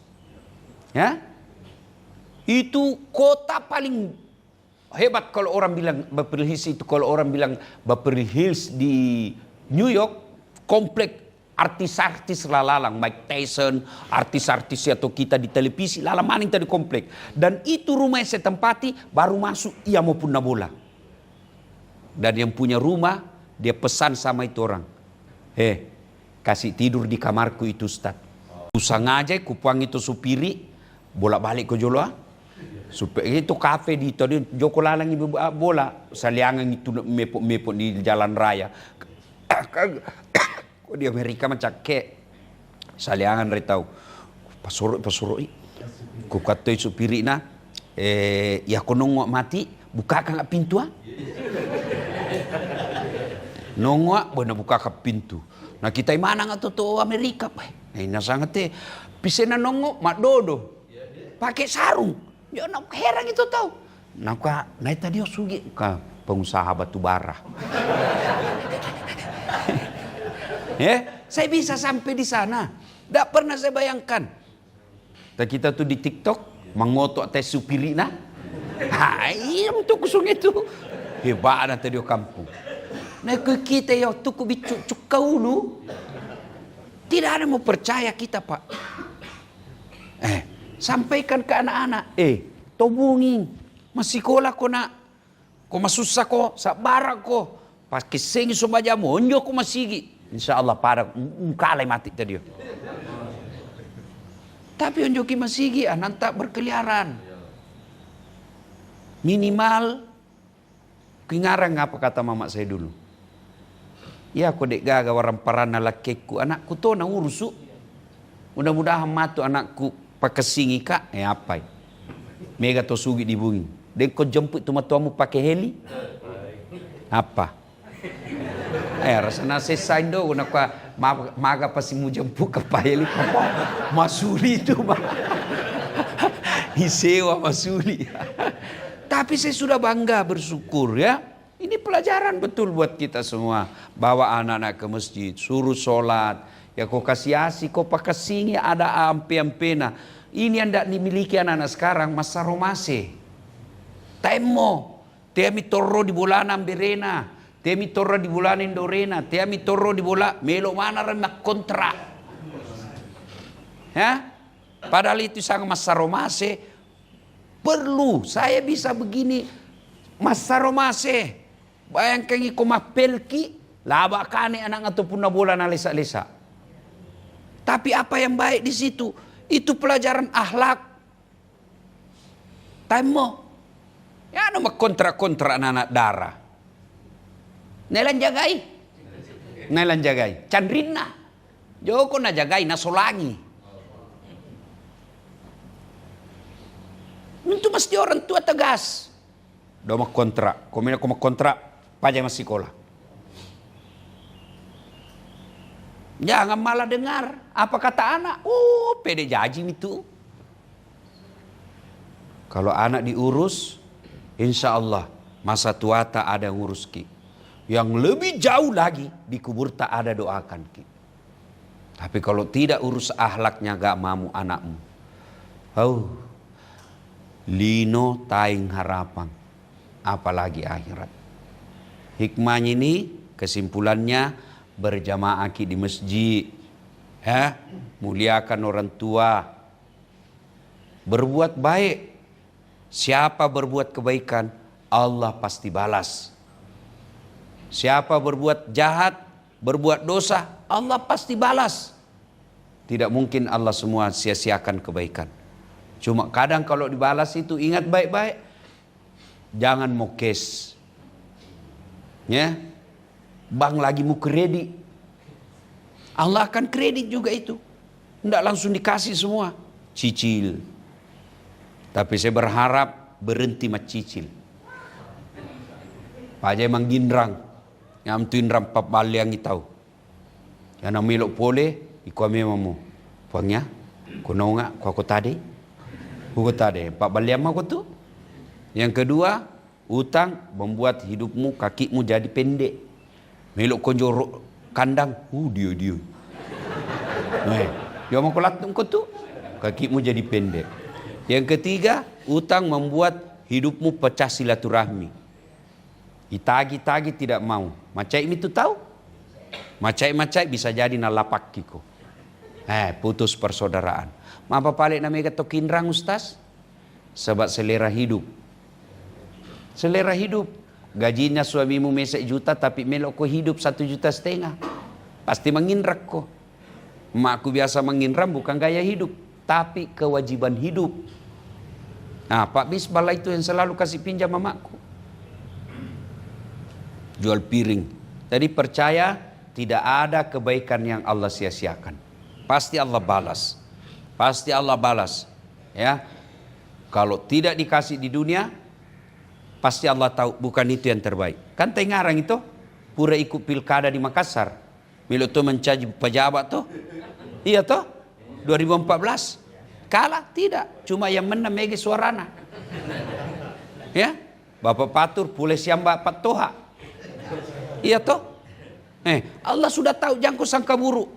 ya. Itu kota paling hebat kalau orang bilang Beverly Hills itu. Kalau orang bilang Beverly Hills di New York, komplek artis-artis lalalang, Mike Tyson, artis-artis atau kita di televisi lalang maning tadi komplek. Dan itu rumah yang saya tempati baru masuk ia maupun bola. Dan yang punya rumah dia pesan sama itu orang, kasih tidur di kamarku itu Ustaz. Usang aja kupuang itu supiri bolak-balik ke Joloa. Supaya itu kafe di tadi Joko Lalang ibu bola saliangan itu mepok-mepok di jalan raya. Kok di Amerika macam ke saliangan retau pasuroi ku katoi supiri na ya konong mati buka kan pintu nongwa bona buka ka pintu na kita mana nga to Amerika pa na sangat pisena nongo mak dodo pakai sarung yo na heran itu tahu na ka na tadi sugi ka pengusaha batu bara. Saya bisa sampai di sana. Tidak pernah saya bayangkan. Dan kita tuh di TikTok mengotok tes supirina. Iya untuk kusung itu. Hebat nanti di kampung. Nah kita ya tuh bicuk kau lu. Tidak ada mau percaya kita Pak. Sampaikan ke anak-anak. Tobungin. Masih sekolah ko nak. Ko masusah ko. Sabar ko. Pakai sengi sobaja monjo ko masigi. Insya Allah para kalai mati tadi. Tapi onjoki masigi nanti berkeliaran. Minimal kingarang apa kata mama saya dulu. Ya aku dek gaga warang parana lakeku anakku to na urusu. Mudah-mudahan matu anakku pakai singi kak apa? Mega to sugi di bungi. Dek kau jemput tu matuamu pakai heli. Apa? Rasanya selesai do nak maga pasti mu jemput ke paheli masuli itu hisewa masuli. Tapi saya sudah bangga bersyukur ya. Ini pelajaran betul buat kita semua. Bawa anak-anak ke masjid, suruh sholat. Ya kau kasih asi, kau pakai singi ada ampe-ampena. Ini yang tidak dimiliki anak-anak sekarang masa romase. Temo, temi torro di bulan amberena. Temi torro di bulan Indorena, temi torro di bola melo mana remak kontra. Ya? Padahal itu sangat masa romase perlu. Saya bisa begini masa romase. Bayangkan iko mapelki laba kane anak ataupun na bola na lesa-lesa. Tapi apa yang baik di situ? Itu pelajaran akhlak. Temo. Ya no kontra-kontra anak darah. Nelan jagai. Chandrina. Joko na jagai na solangi. Itu mesti orang tua tegas. Doma kontrak, komina koma kontrak, pajak masih sekolah. Jangan malah dengar apa kata anak. Oh, pede jajim itu. Kalau anak diurus, insya Allah masa tua tak ada yang ngurus ki. Yang lebih jauh lagi di kubur tak ada doakan ki. Tapi kalau tidak urus akhlaknya gak mamu anakmu. Oh, lino taing harapan. Apalagi akhirat. Hikmahnya ini kesimpulannya berjamaah ki di masjid. Ya, muliakan orang tua. Berbuat baik. Siapa berbuat kebaikan, Allah pasti balas. Siapa berbuat jahat, berbuat dosa, Allah pasti balas. Tidak mungkin Allah semua sia-siakan kebaikan. Cuma kadang kalau dibalas itu ingat baik-baik. Jangan mau cash. Ya. Bang lagi mau kredit. Allah akan kredit juga itu. Tidak langsung dikasih semua. Cicil. Tapi saya berharap berhenti macicil. Pajai mangginrang. Yang tuinrang papal yang tahu. Yang namilok pole. Ikaw mo. Puangnya. Kuno nga. Kuako tadi. Kuko tadi. Pak baliam ako tu. Yang kedua, utang membuat hidupmu, kakimu jadi pendek. Melok konjor kandang, dia. Dia mau kelatung kau tu, kakimu jadi pendek. Yang ketiga, utang membuat hidupmu pecah silaturahmi. Itagi-tagi tidak mau. Macai itu tahu? Macai bisa jadi nalapak kiko. Putus persaudaraan. Mapa palik namanya tokinrang ustaz? Sebab selera hidup. Selera hidup. Gajinya suamimu mesek juta tapi melok ko hidup 1,5 juta. Pasti menginrak ko. Makku biasa menginram bukan gaya hidup. Tapi kewajiban hidup. Nah Pak Bisbal itu yang selalu kasih pinjam mamaku. Jual piring. Tadi percaya tidak ada kebaikan yang Allah sia-siakan. Pasti Allah balas. Pasti Allah balas. Ya. Kalau tidak dikasih di dunia, pasti Allah tahu bukan itu yang terbaik. Kan tengarang itu pura ikut pilkada di Makassar. Milo tu mencaji pejabat tuh. Iya toh? 2014. Kalah tidak, cuma yang menang megi suarana. Ya? Bapak Patur pule siamba Patoha. Iya toh? Allah sudah tahu jangan kau sangka buruk.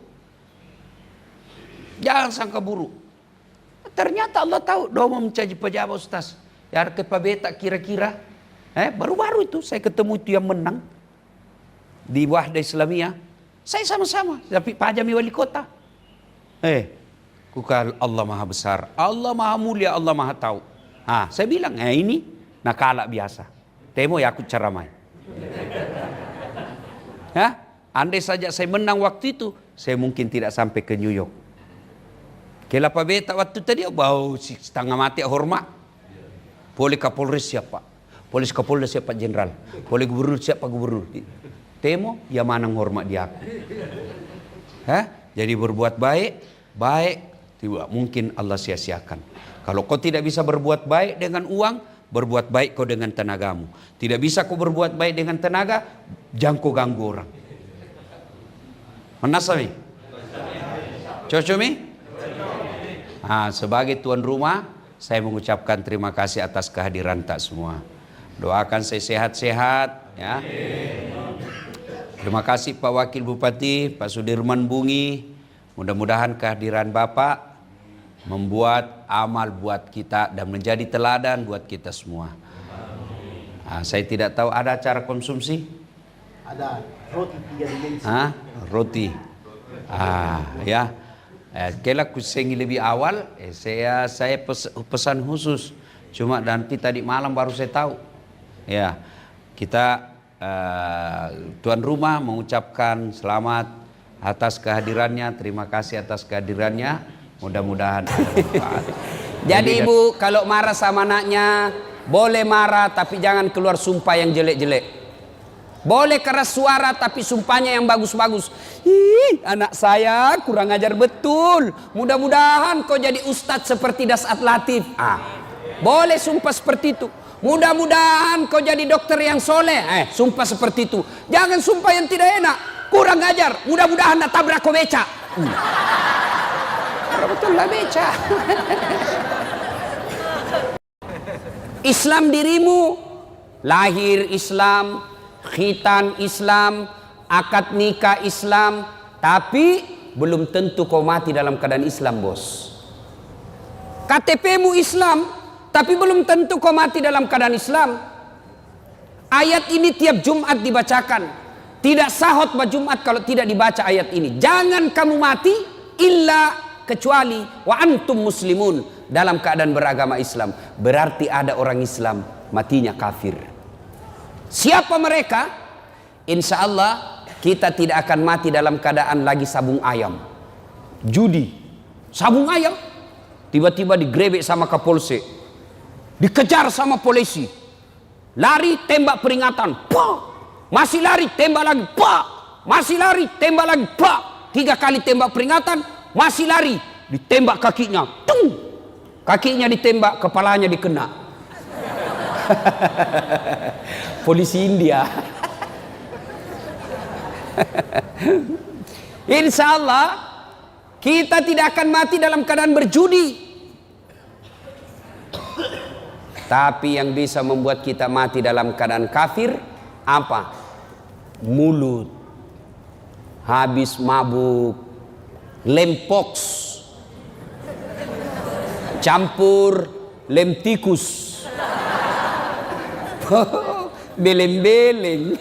Jangan sangka buruk. Ternyata Allah tahu doa mencaji pejabat ustaz. Ya ke pabeta kira-kira. Baru-baru itu saya ketemu itu yang menang di Wahda Islamiyah. Saya sama-sama, tapi Pak Jami wali kota. Kukal Allah maha besar, Allah maha mulia, Allah maha tahu. Saya bilang, ini nakala biasa. Temo ya aku ceramai. Andai saja saya menang waktu itu, saya mungkin tidak sampai ke New York. Kelapa beta waktu tadi, bau setengah mati hormat. Boleh Kapolres siapa? Polis Kapolda siapa jenderal, polis gubernur siapa gubernur. Temo ya mana hormat dia aku. Jadi berbuat baik tidak mungkin Allah sia-siakan. Kalau kau tidak bisa berbuat baik dengan uang, berbuat baik kau dengan tenagamu. Tidak bisa kau berbuat baik dengan tenaga, jangan kau ganggu orang. Menasami? Cocomi? Sebagai tuan rumah, saya mengucapkan terima kasih atas kehadiran tak semua. Doakan saya sehat-sehat ya. Terima kasih Pak Wakil Bupati, Pak Sudirman Bungi. Mudah-mudahan kehadiran Bapak membuat amal buat kita dan menjadi teladan buat kita semua. Saya tidak tahu ada acara konsumsi? Ada roti 3 dimensi. Roti. Ya. Kela kusengi lebih awal, saya pesan khusus. Cuma nanti tadi malam baru saya tahu. Ya, kita tuan rumah mengucapkan selamat atas kehadirannya, terima kasih atas kehadirannya. Mudah-mudahan ada manfaat. Jadi ibu kalau marah sama anaknya boleh marah tapi jangan keluar sumpah yang jelek-jelek. Boleh keras suara tapi sumpahnya yang bagus-bagus. Anak saya kurang ajar betul. Mudah-mudahan kau jadi ustadz seperti Dasat Latif. Boleh sumpah seperti itu. Mudah-mudahan kau jadi dokter yang soleh. Sumpah seperti itu. Jangan sumpah yang tidak enak. Kurang ajar. Mudah-mudahan nak tabrak kau beca. Betul lah beca. Islam dirimu. Lahir Islam. Khitan Islam. Akad nikah Islam. Tapi belum tentu kau mati dalam keadaan Islam, bos. KTP-mu Islam, tapi belum tentu kau mati dalam keadaan Islam. Ayat ini tiap Jumat dibacakan. Tidak sah khutbah Jumat kalau tidak dibaca ayat ini. Jangan kamu mati illa kecuali wa antum muslimun, dalam keadaan beragama Islam. Berarti ada orang Islam matinya kafir. Siapa mereka? Insya Allah kita tidak akan mati dalam keadaan lagi sabung ayam. Judi, sabung ayam, tiba-tiba digrebek sama Kapolsek, dikejar sama polisi, lari tembak peringatan, pak, masih lari tembak lagi, pak, masih lari tembak lagi, pak, 3 kali tembak peringatan, masih lari, ditembak kakinya, tung, kakinya ditembak, kepalanya dikena. Polisi India. Insya Allah kita tidak akan mati dalam keadaan berjudi. Tapi yang bisa membuat kita mati dalam keadaan kafir apa? Mulut. Habis mabuk, lempox, campur lem tikus, beleng-beleng.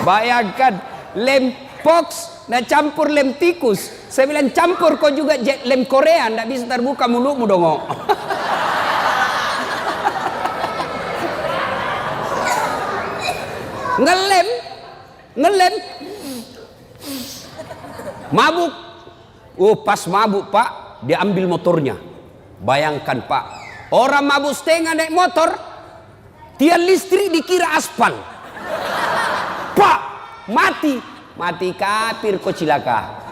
Bayangkan lempox nah campur lem tikus. Saya bilang campur kau juga lem Korea, ndak bisa terbuka mulutmu dong. Ngelem mabuk. Oh, pas mabuk pak, dia ambil motornya. Bayangkan pak, orang mabuk setengah naik motor, tiang listrik dikira aspal. Pak, mati kafir kau cilaka.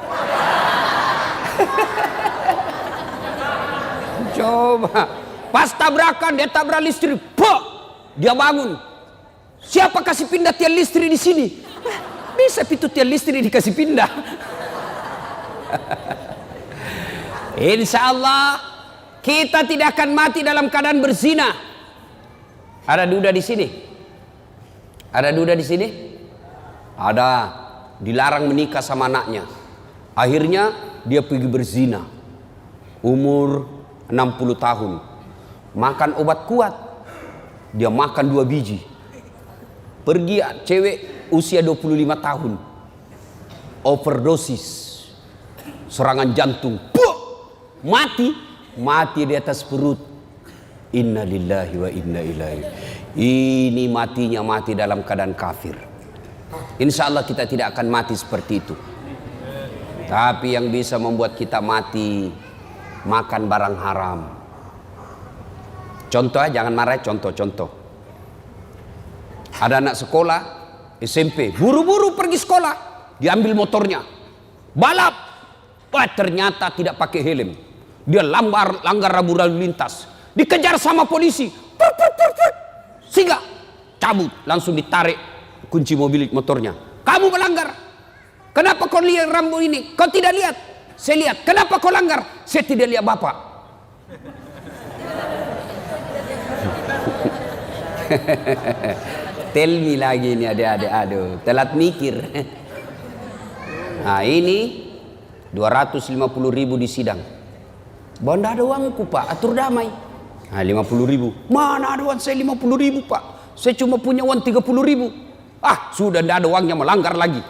Coba, pas tabrakan dia tabrak listrik, pak, dia bangun. Siapa kasih pindah tiang listrik di sini? Bisa pintu tiang listrik dikasih pindah. Insya Allah kita tidak akan mati dalam keadaan berzina. Ada duda di sini? Ada duda di sini? Ada. Dilarang menikah sama anaknya. Akhirnya dia pergi berzina. Umur 60 tahun. Makan obat kuat. Dia makan 2 biji. Pergi cewek usia 25 tahun. Overdosis. Serangan jantung. Puh! Mati di atas perut. Inna lillahi wa inna ilaihi. Ini matinya mati dalam keadaan kafir. Insya Allah kita tidak akan mati seperti itu. Tapi yang bisa membuat kita mati, makan barang haram. Contoh, jangan marah, contoh. Ada anak sekolah SMP, buru-buru pergi sekolah, diambil motornya, balap. Wah, ternyata tidak pakai helm. Dia langgar rambu lalu lintas, dikejar sama polisi. Sehingga cabut, langsung ditarik kunci mobil motornya. Kamu melanggar. Kenapa kau lihat rambu ini? Kau tidak lihat? Saya lihat. Kenapa kau langgar? Saya tidak lihat bapak. Tell me lagi ini adik-adik. Aduh, telat mikir. Nah ini 250.000 di sidang. Banda ada uangku pak, atur damai. Nah 50.000. Mana ada uang saya 50.000 pak? Saya cuma punya uang 30.000. Ah sudah tidak ada uangnya, melanggar lagi.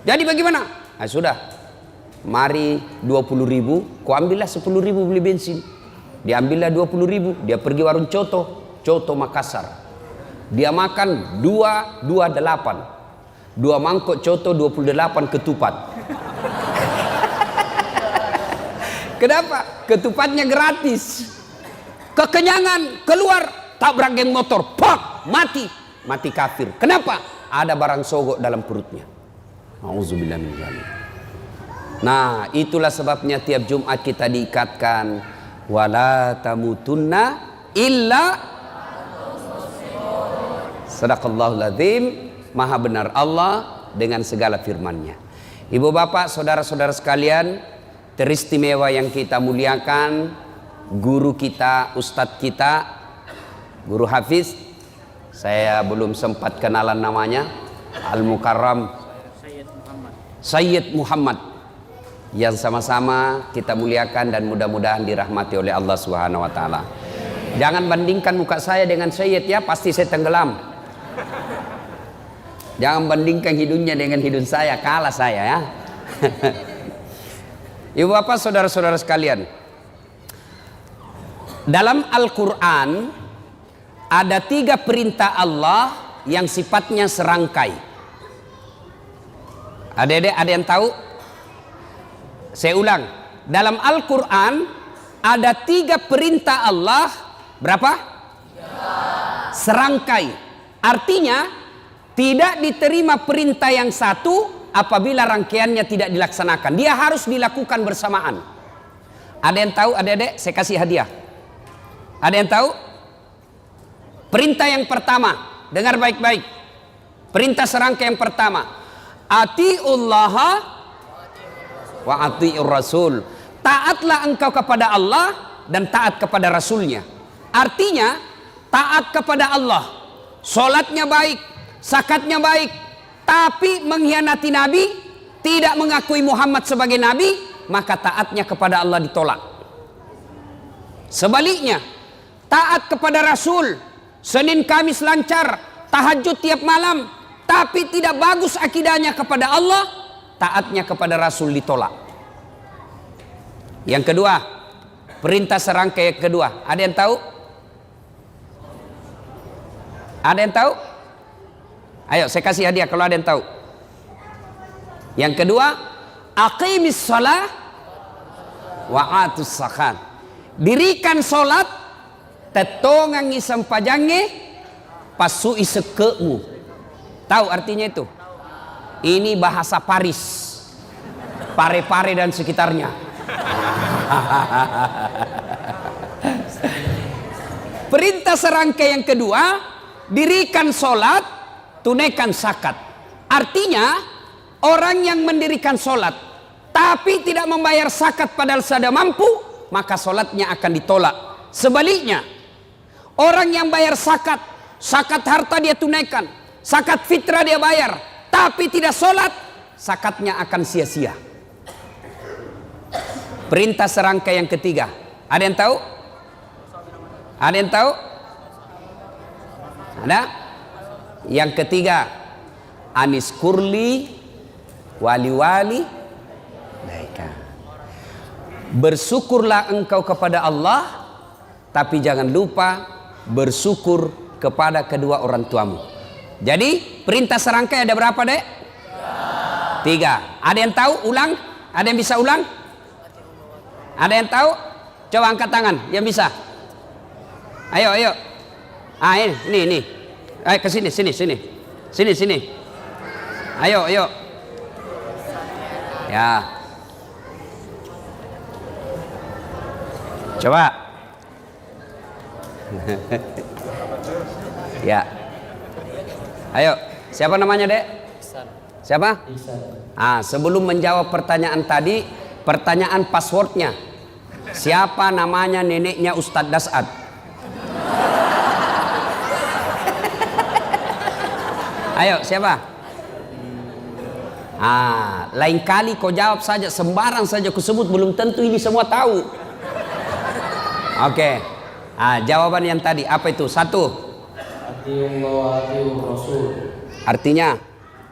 Jadi bagaimana? Nah sudah. Mari 20.000, kau ambillah 10.000 beli bensin. Diambillah 20.000, dia pergi warung Coto Makassar. Dia makan 2 mangkok Coto 28 ketupat. Kenapa? Ketupatnya gratis. Kekenyangan, keluar, tabrak geng motor, pak, mati kafir. Kenapa? Ada barang sogok dalam perutnya. Auzubillah min dzalik. Nah, itulah sebabnya tiap Jumat kita diikatkan wala tamutunna illa. Sadaqallahul azim. Maha benar Allah dengan segala firman-Nya. Ibu bapak, saudara-saudara sekalian, teristimewa yang kita muliakan, guru kita, ustadz kita, guru Hafiz, saya belum sempat kenalan namanya, Al-Mukarram Sayyid Muhammad, yang sama-sama kita muliakan dan mudah-mudahan dirahmati oleh Allah Subhanahu wa taala. Jangan bandingkan muka saya dengan Sayyid ya, pasti saya tenggelam. Jangan bandingkan hidungnya dengan hidung saya, kalah saya ya. Ibu bapak, saudara-saudara sekalian, dalam Al-Quran ada 3 perintah Allah yang sifatnya serangkai. Ada yang tahu? Saya ulang, dalam Al-Quran ada 3 perintah Allah, berapa? 3. Serangkai. Artinya tidak diterima perintah yang satu apabila rangkaiannya tidak dilaksanakan. Dia harus dilakukan bersamaan. Ada yang tahu, adik-adik? Saya kasih hadiah. Ada yang tahu? Perintah yang pertama, dengar baik-baik. Perintah serangkai yang pertama, atiullaha wa atiur rasul. Taatlah engkau kepada Allah dan taat kepada Rasulnya. Artinya taat kepada Allah, solatnya baik, zakatnya baik, tapi mengkhianati Nabi, tidak mengakui Muhammad sebagai Nabi, maka taatnya kepada Allah ditolak. Sebaliknya, taat kepada Rasul, Senin Kamis lancar, tahajud tiap malam, tapi tidak bagus akidahnya kepada Allah, taatnya kepada Rasul ditolak. Yang kedua, perintah serangkai yang kedua, ada yang tahu? Ada yang tahu? Ayo saya kasih hadiah kalau ada yang tahu. Yang kedua, aqimis shalah wa atus zakat. Dirikan solat, tetongangi sampajange, pasui sekemu. Tahu artinya itu? Ini bahasa Paris, Pare-Pare dan sekitarnya. Perintah serangkai yang kedua, dirikan solat, tunaikan zakat. Artinya orang yang mendirikan solat tapi tidak membayar zakat padahal sudah mampu, maka solatnya akan ditolak. Sebaliknya, orang yang bayar zakat, zakat harta dia tunaikan, zakat fitrah dia bayar, tapi tidak sholat, zakatnya akan sia-sia. Perintah serangkai yang ketiga, ada yang tahu? Ada yang tahu? Ada? Yang ketiga, anis kurli wali-wali baika. Bersyukurlah engkau kepada Allah, tapi jangan lupa bersyukur kepada kedua orang tuamu. Jadi perintah serangkai ada berapa, Dek? 3. Ada yang tahu? Ulang? Ada yang bisa ulang? Ada yang tahu? Coba angkat tangan yang bisa. Ayo. Ah, ini. Ayo ke sini. Sini. Ayo. Ya. Coba. Ya. Ayo, siapa namanya, Dek? Siapa? Ah, sebelum menjawab pertanyaan tadi, pertanyaan passwordnya. Siapa namanya neneknya Ustadz Dasad? Ayo, siapa? Ah, lain kali kau jawab saja, sembarang saja kau sebut, belum tentu ini semua tahu. Oke. Ah, jawaban yang tadi apa itu? 1. Artinya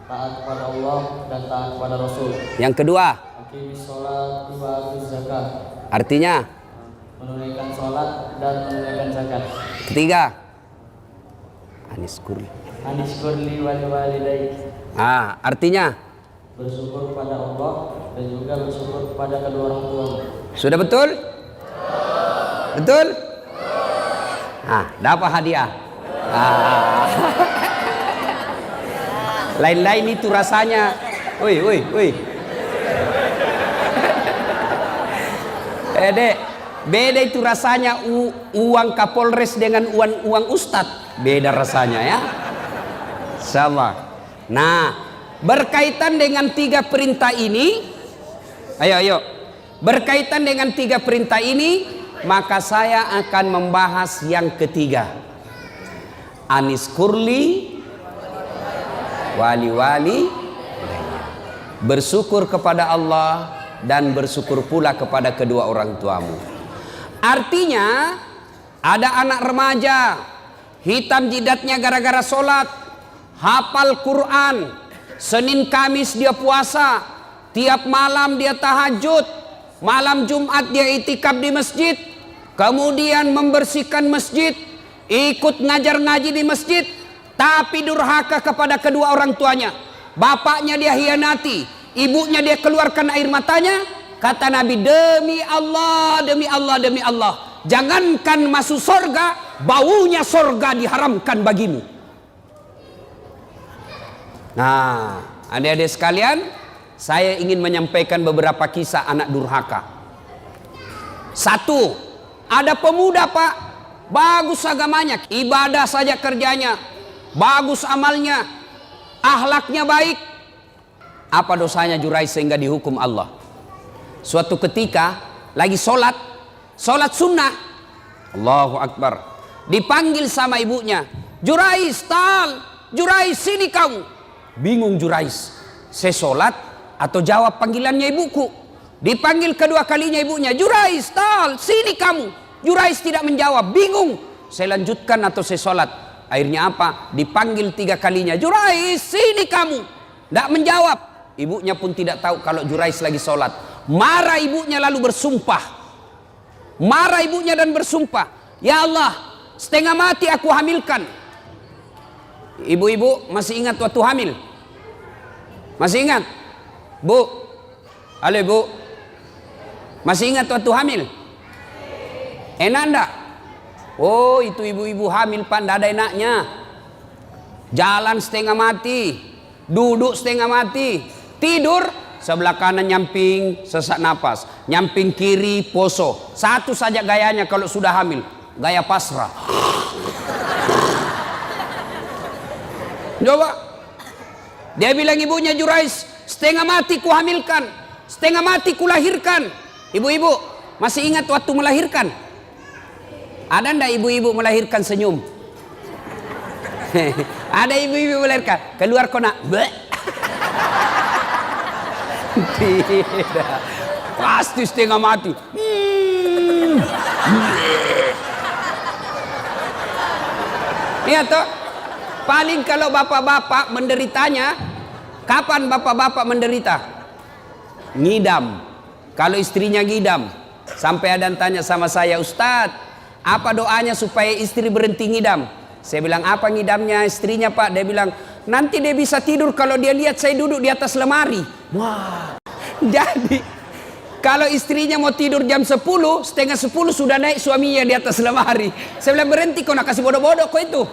taat kepada Allah dan taat kepada Rasul. yang kedua, Aqimis sholat wa atuz zakat. artinya Menunaikan sholat dan menunaikan zakat. ketiga, aniskur. Anishkurli wal walidaik. Ah, artinya Bersyukur kepada Allah dan juga bersyukur kepada kedua orang tua. sudah betul? Betul? Ah, dapat hadiah. Ah. Lain-lain itu rasanya. Woi. Dek, beda itu rasanya uang Kapolres dengan uang Ustadz. Beda rasanya ya. Insyaallah. Nah, berkaitan dengan 3 perintah ini, ayo. Berkaitan dengan 3 perintah ini, maka saya akan membahas yang ketiga. Anis kurli wali. Bersyukur kepada Allah dan bersyukur pula kepada kedua orang tuamu. Artinya, ada anak remaja hitam jidatnya gara-gara sholat, hafal Quran, Senin Kamis dia puasa, tiap malam dia tahajud, malam Jumat dia itikaf di masjid, kemudian membersihkan masjid, ikut ngajar ngaji di masjid, tapi durhaka kepada kedua orang tuanya. Bapaknya dia hianati, ibunya dia keluarkan air matanya. Kata Nabi, demi Allah, jangankan masuk surga, baunya surga diharamkan bagimu. Nah, adik-adik sekalian, saya ingin menyampaikan beberapa kisah anak durhaka. 1, ada pemuda Pak, bagus agamanya, ibadah saja kerjanya, bagus amalnya, akhlaknya baik. Apa dosanya Jurais sehingga dihukum Allah? Suatu ketika lagi sholat sunnah, Allahu Akbar, dipanggil sama ibunya, Jurais, Jurais sini kamu. Bingung Jurais, saya sholat atau jawab panggilannya ibuku. Dipanggil kedua kalinya ibunya, Jurais, sini kamu. Jurais tidak menjawab, bingung, saya lanjutkan atau saya sholat. Akhirnya apa? Dipanggil 3 kalinya, Jurais, sini kamu. Tidak menjawab. Ibunya pun tidak tahu kalau Jurais lagi sholat. Marah ibunya lalu bersumpah. Marah ibunya dan bersumpah, ya Allah, setengah mati aku hamilkan. Ibu-ibu masih ingat waktu hamil? Masih ingat? Bu, halo ibu, masih ingat waktu hamil? Enak enggak? Oh, itu ibu-ibu hamil Pak, enggak ada enaknya. Jalan setengah mati, duduk setengah mati, tidur sebelah kanan nyamping sesak napas, nyamping kiri poso. Satu saja gayanya kalau sudah hamil, gaya pasrah. Coba. Dia bilang ibunya, Jurais, setengah mati ku hamilkan, setengah mati ku lahirkan. Ibu-ibu masih ingat waktu melahirkan? Ada ndak ibu-ibu melahirkan senyum? Ada ibu-ibu melahirkan keluar kona. Tidak, pasti setengah mati. Iya toh. Paling kalau bapak-bapak menderitanya, kapan bapak-bapak menderita? Ngidam. Kalau istrinya ngidam, sampai ada yang tanya sama saya, Ustadz, apa doanya supaya istri berhenti ngidam? Saya bilang, apa ngidamnya istrinya Pak? Dia bilang, nanti dia bisa tidur kalau dia lihat saya duduk di atas lemari. Wah. Jadi kalau istrinya mau tidur jam 10, setengah 10 sudah naik suaminya di atas lemari. Saya bilang, berhenti kau nak kasih bodoh-bodoh kau itu.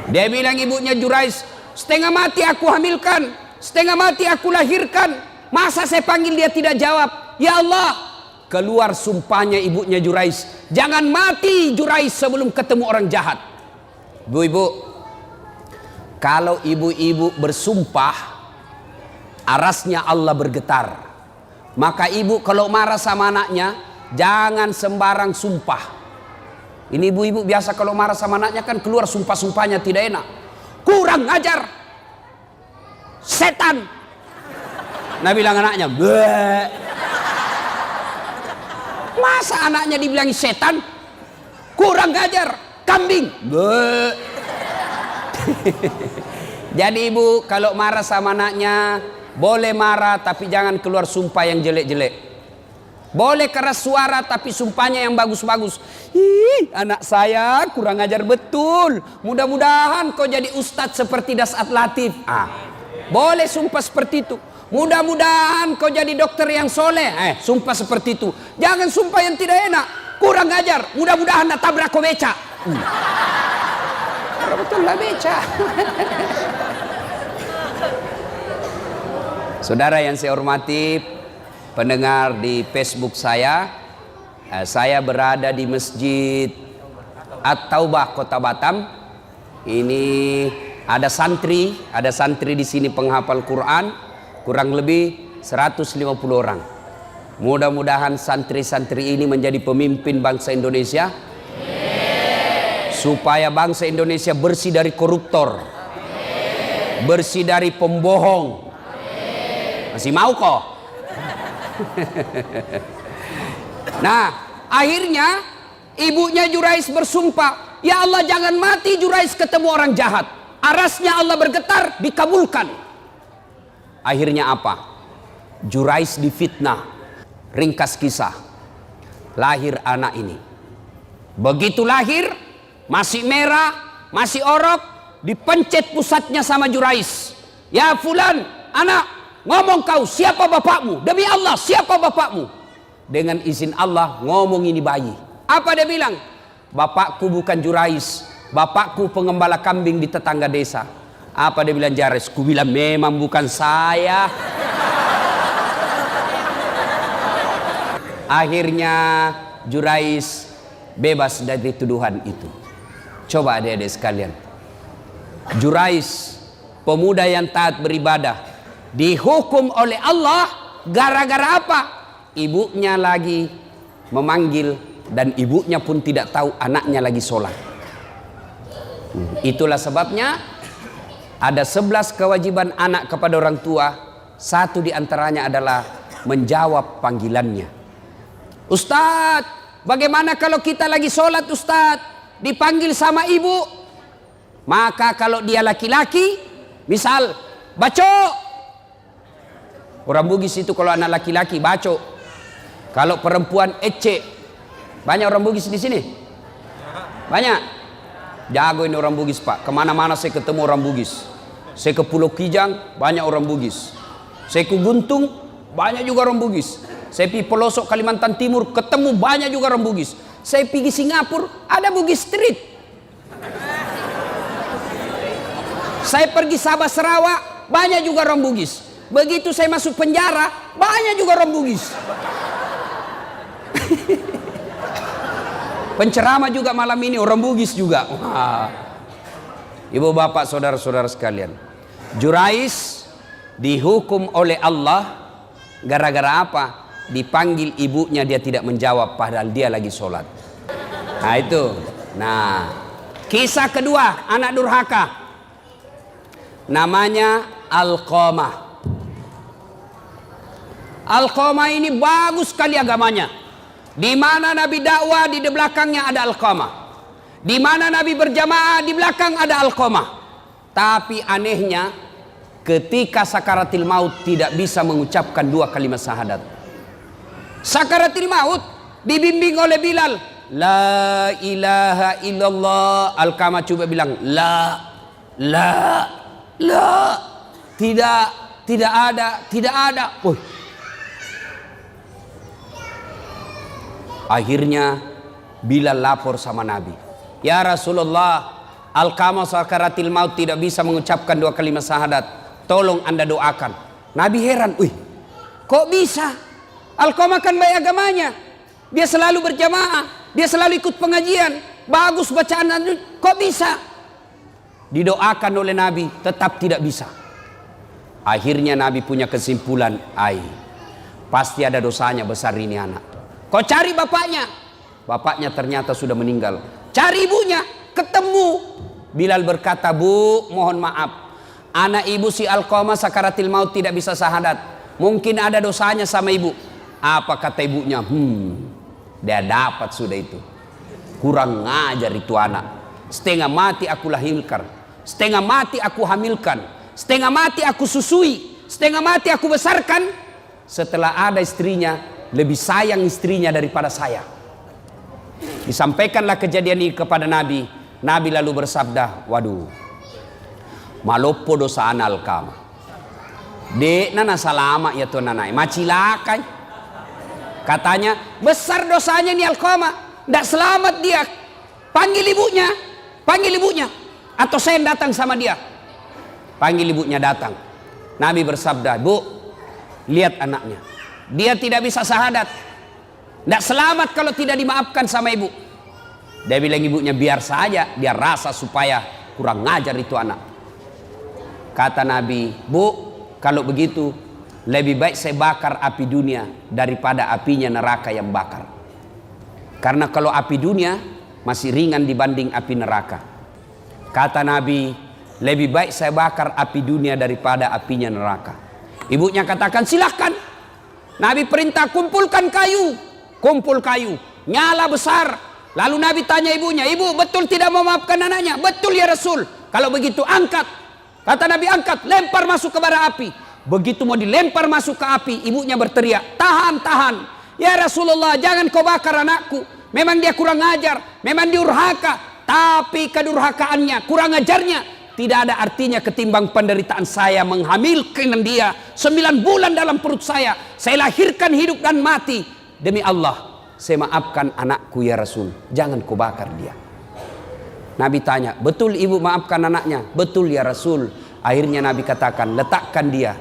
Dia bilang ibunya, Jurais, setengah mati aku hamilkan, setengah mati aku lahirkan. Masa saya panggil dia tidak jawab? Ya Allah. Keluar sumpahnya ibunya Jurais, jangan mati Jurais sebelum ketemu orang jahat. Ibu-ibu, kalau ibu-ibu bersumpah, arasnya Allah bergetar. Maka ibu kalau marah sama anaknya, jangan sembarang sumpah. Ini ibu-ibu biasa kalau marah sama anaknya kan keluar sumpah-sumpahnya tidak enak. Kurang ajar, setan. Nah bilang anaknya, bleh. Masa anaknya dibilang setan? Kurang ajar, kambing. Bleh. Jadi ibu kalau marah sama anaknya, boleh marah tapi jangan keluar sumpah yang jelek-jelek. Boleh keras suara tapi sumpahnya yang bagus-bagus. Ih, anak saya kurang ajar betul. Mudah-mudahan kau jadi ustadz seperti Dasat Latif. Boleh sumpah seperti itu. Mudah-mudahan kau jadi dokter yang soleh. Sumpah seperti itu. Jangan sumpah yang tidak enak. Kurang ajar. Mudah-mudahan nak tabrak kau beca. Betul lah beca. Saudara yang saya hormati, pendengar di Facebook saya berada di Masjid At-Taubah Kota Batam. Ini ada santri di sini penghafal Quran, kurang lebih 150 orang. Mudah-mudahan santri-santri ini menjadi pemimpin bangsa Indonesia, supaya bangsa Indonesia bersih dari koruptor, bersih dari pembohong. Masih mau kok? Nah, akhirnya ibunya Jurais bersumpah, ya Allah jangan mati Jurais ketemu orang jahat. Arasnya Allah bergetar, dikabulkan. Akhirnya apa? Jurais difitnah. Ringkas kisah, lahir anak ini. Begitu lahir, masih merah, masih orok, dipencet pusatnya sama Jurais. Ya fulan, anak, ngomong kau, siapa bapakmu? Demi Allah, siapa bapakmu? Dengan izin Allah, ngomong ini bayi. Apa dia bilang? Bapakku bukan Jurais, bapakku pengembala kambing di tetangga desa. Apa dia bilang Jurais? Ku bilang memang bukan saya. Akhirnya Jurais bebas dari tuduhan itu. Coba adik-adik sekalian, Jurais, pemuda yang taat beribadah, dihukum oleh Allah gara-gara apa? Ibunya lagi memanggil dan ibunya pun tidak tahu anaknya lagi sholat. Itulah sebabnya ada 11 kewajiban anak kepada orang tua. Satu diantaranya adalah menjawab panggilannya. Ustadz, bagaimana kalau kita lagi sholat Ustadz, dipanggil sama ibu? Maka kalau dia laki-laki, misal baco, orang Bugis itu kalau anak laki-laki baco, kalau perempuan ece. Banyak orang Bugis di sini? Banyak. Jago ini orang Bugis Pak. Kemana-mana saya ketemu orang Bugis. Saya ke Pulau Kijang, banyak orang Bugis. Saya ke Guntung, banyak juga orang Bugis. Saya pergi pelosok Kalimantan Timur, ketemu banyak juga orang Bugis. Saya pergi Singapura, ada Bugis Street. Saya pergi Sabah Sarawak, banyak juga orang Bugis. Begitu saya masuk penjara, banyak juga orang Bugis. Penceramah juga malam ini orang Bugis juga. Wah. Ibu bapak saudara-saudara sekalian, Jurais dihukum oleh Allah gara-gara apa? Dipanggil ibunya dia tidak menjawab padahal dia lagi sholat. Nah itu. Nah, kisah kedua anak durhaka, namanya Alqamah. Alqamah ini bagus sekali agamanya. Di mana Nabi dakwah di belakangnya ada Alqamah. Di mana Nabi berjamaah di belakang ada Alqamah. Tapi anehnya ketika sakaratil maut tidak bisa mengucapkan 2 kalimat syahadat. Sakaratil maut dibimbing oleh Bilal, la ilaha illallah. Alqamah coba bilang la, tidak ada. Akhirnya Bilal lapor sama Nabi, ya Rasulullah, Alqamah sakaratil maut tidak bisa mengucapkan 2 kalimat syahadat, tolong anda doakan. Nabi heran, kok bisa? Alqamah kan baik agamanya, dia selalu berjamaah, dia selalu ikut pengajian, bagus bacaan, kok bisa? Didoakan oleh Nabi, tetap tidak bisa. Akhirnya Nabi punya kesimpulan, pasti ada dosanya besar ini anak. Kau cari bapaknya, bapaknya ternyata sudah meninggal. Cari ibunya, ketemu. Bilal berkata, Bu, mohon maaf, anak ibu si Alqamah sakaratil maut tidak bisa syahadat, mungkin ada dosanya sama ibu. Apa kata ibunya? Dia dapat sudah itu. Kurang ngajar itu anak. Setengah mati aku lahirkan, setengah mati aku hamilkan, setengah mati aku susui, setengah mati aku besarkan. Setelah ada istrinya, lebih sayang istrinya daripada saya. Disampaikanlah kejadian ini kepada Nabi. Nabi lalu bersabda, waduh, malopo dosa anak Alqamah. Dek nana salama ya tuan nanai, macilakai. Katanya besar dosanya nih Alqamah, tidak selamat dia. Panggil ibunya, atau saya yang datang sama dia. Panggil ibunya datang. Nabi bersabda, Bu, Lihat anaknya. Dia tidak bisa syahadat. Tidak selamat kalau tidak dimaafkan sama ibu. Dia bilang ibunya, biar saja, dia rasa supaya kurang ngajar itu anak. Kata Nabi, Bu, kalau begitu lebih baik saya bakar api dunia daripada apinya neraka yang bakar. Karena kalau api dunia masih ringan dibanding api neraka. Kata Nabi, lebih baik saya bakar api dunia daripada apinya neraka. Ibunya katakan, silahkan. Nabi perintah, kumpulkan kayu. Kumpul kayu, nyala besar. Lalu Nabi tanya ibunya, ibu betul tidak memaafkan anaknya? Betul ya Rasul. Kalau begitu angkat. Kata Nabi, angkat, lempar masuk ke bara api. Begitu mau dilempar masuk ke api, ibunya berteriak, tahan, tahan. Ya Rasulullah, jangan kau bakar anakku. Memang dia kurang ajar, memang durhaka. Tapi kedurhakaannya, kurang ajarnya tidak ada artinya ketimbang penderitaan saya menghamilkan dia 9 bulan dalam perut saya. Saya lahirkan hidup dan mati. Demi Allah, saya maafkan anakku ya Rasul. Jangan kau bakar dia. Nabi tanya, betul ibu maafkan anaknya? Betul ya Rasul. Akhirnya Nabi katakan, letakkan dia.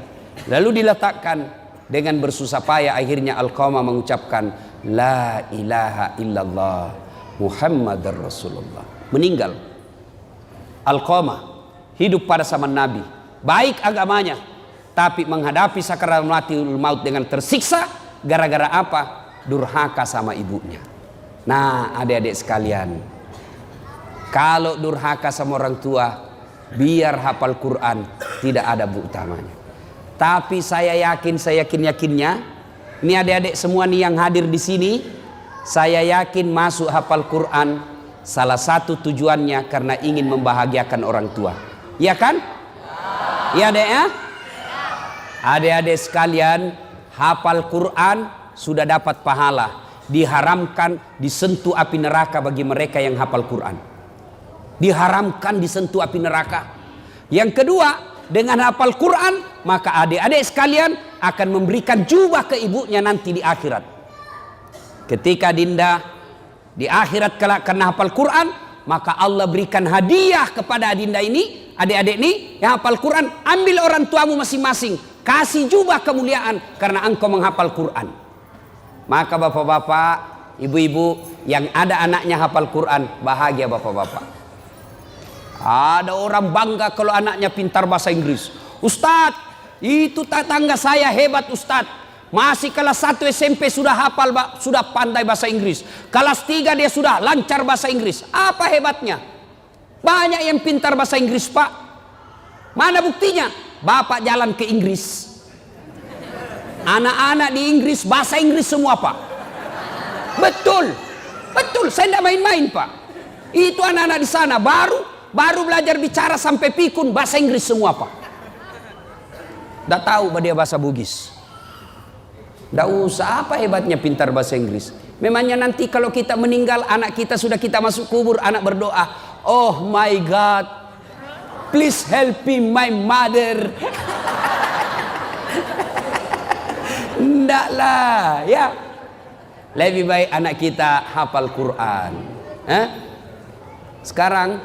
Lalu diletakkan dengan bersusah payah. Akhirnya Alqamah mengucapkan, La ilaha illallah Muhammadar Rasulullah. Meninggal. Alqamah hidup pada zaman Nabi, baik agamanya, tapi menghadapi sakaratul maut dengan tersiksa. Gara-gara apa? Durhaka sama ibunya. Nah, adik-adik sekalian, kalau durhaka sama orang tua, biar hafal Quran, tidak ada bu utamanya. Tapi saya yakin-yakinnya, ini adik-adik semua nih yang hadir di sini, saya yakin masuk hafal Quran salah satu tujuannya karena ingin membahagiakan orang tua. Ya kan? Ya adek ya? Adik-adik sekalian, hafal Quran sudah dapat pahala. Diharamkan disentuh api neraka bagi mereka yang hafal Quran. Diharamkan disentuh api neraka. Yang kedua, dengan hafal Quran, maka adik-adik sekalian akan memberikan jubah ke ibunya nanti di akhirat. Ketika Dinda di akhirat kelak karena hafal Quran, maka Allah berikan hadiah kepada Dinda ini, adik-adik ini yang hafal Quran. Ambil orang tuamu masing-masing, kasih jubah kemuliaan karena engkau menghafal Quran. Maka bapak-bapak, ibu-ibu yang ada anaknya hafal Quran, bahagia bapak-bapak. Ada orang bangga kalau anaknya pintar bahasa Inggris. Ustadz, itu tetangga saya hebat Ustadz. Masih kelas 1 SMP sudah hafal, sudah pandai bahasa Inggris. Kelas 3 dia sudah lancar bahasa Inggris. Apa hebatnya? Banyak yang pintar bahasa Inggris pak. Mana buktinya? Bapak jalan ke Inggris. Anak-anak di Inggris bahasa Inggris semua pak. Betul, betul. Saya tidak main-main pak. Itu anak-anak di sana baru belajar bicara sampai pikun bahasa Inggris semua pak. Tidak tahu dia bahasa Bugis. Tidak usah, apa hebatnya pintar bahasa Inggris. Memangnya nanti kalau kita meninggal, anak kita sudah kita masuk kubur, anak berdoa, oh my God, please help me my mother. Tidak lah ya. Lebih baik anak kita hafal Quran. Sekarang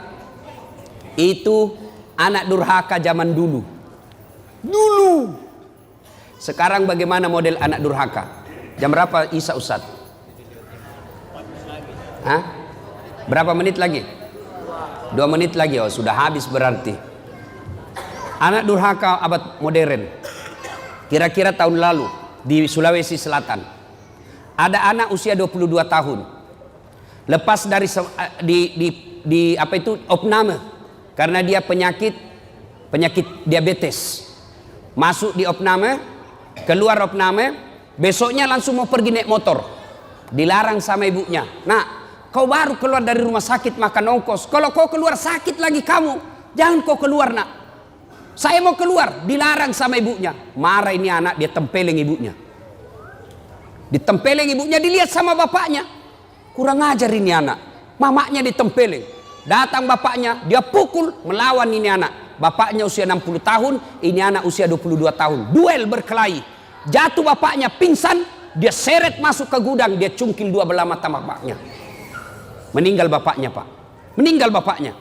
itu anak durhaka zaman dulu. Sekarang bagaimana model anak durhaka? Jam berapa Isa Ustaz? Berapa menit lagi? 2 menit lagi. Oh sudah habis berarti. Anak durhaka abad modern. Kira-kira tahun lalu di Sulawesi Selatan ada anak usia 22 tahun. Lepas dari apa itu opname karena dia penyakit diabetes. Masuk di opname, keluar opname, besoknya langsung mau pergi naik motor. Dilarang sama ibunya. Nah, kau baru keluar dari rumah sakit makan ongkos. Kalau kau keluar sakit lagi kamu, jangan kau keluar nak. Saya mau keluar, dilarang sama ibunya. Marah ini anak, dia tempeleng ibunya. Ditempeleng ibunya, dilihat sama bapaknya. Kurang ajar ini anak. Mamanya ditempeleng. Datang bapaknya, dia pukul, melawan ini anak. Bapaknya usia 60 tahun, ini anak usia 22 tahun. Duel berkelahi. Jatuh bapaknya, pingsan, dia seret masuk ke gudang, dia cungkil 2 belah mata bapaknya. Meninggal bapaknya pak. Meninggal bapaknya.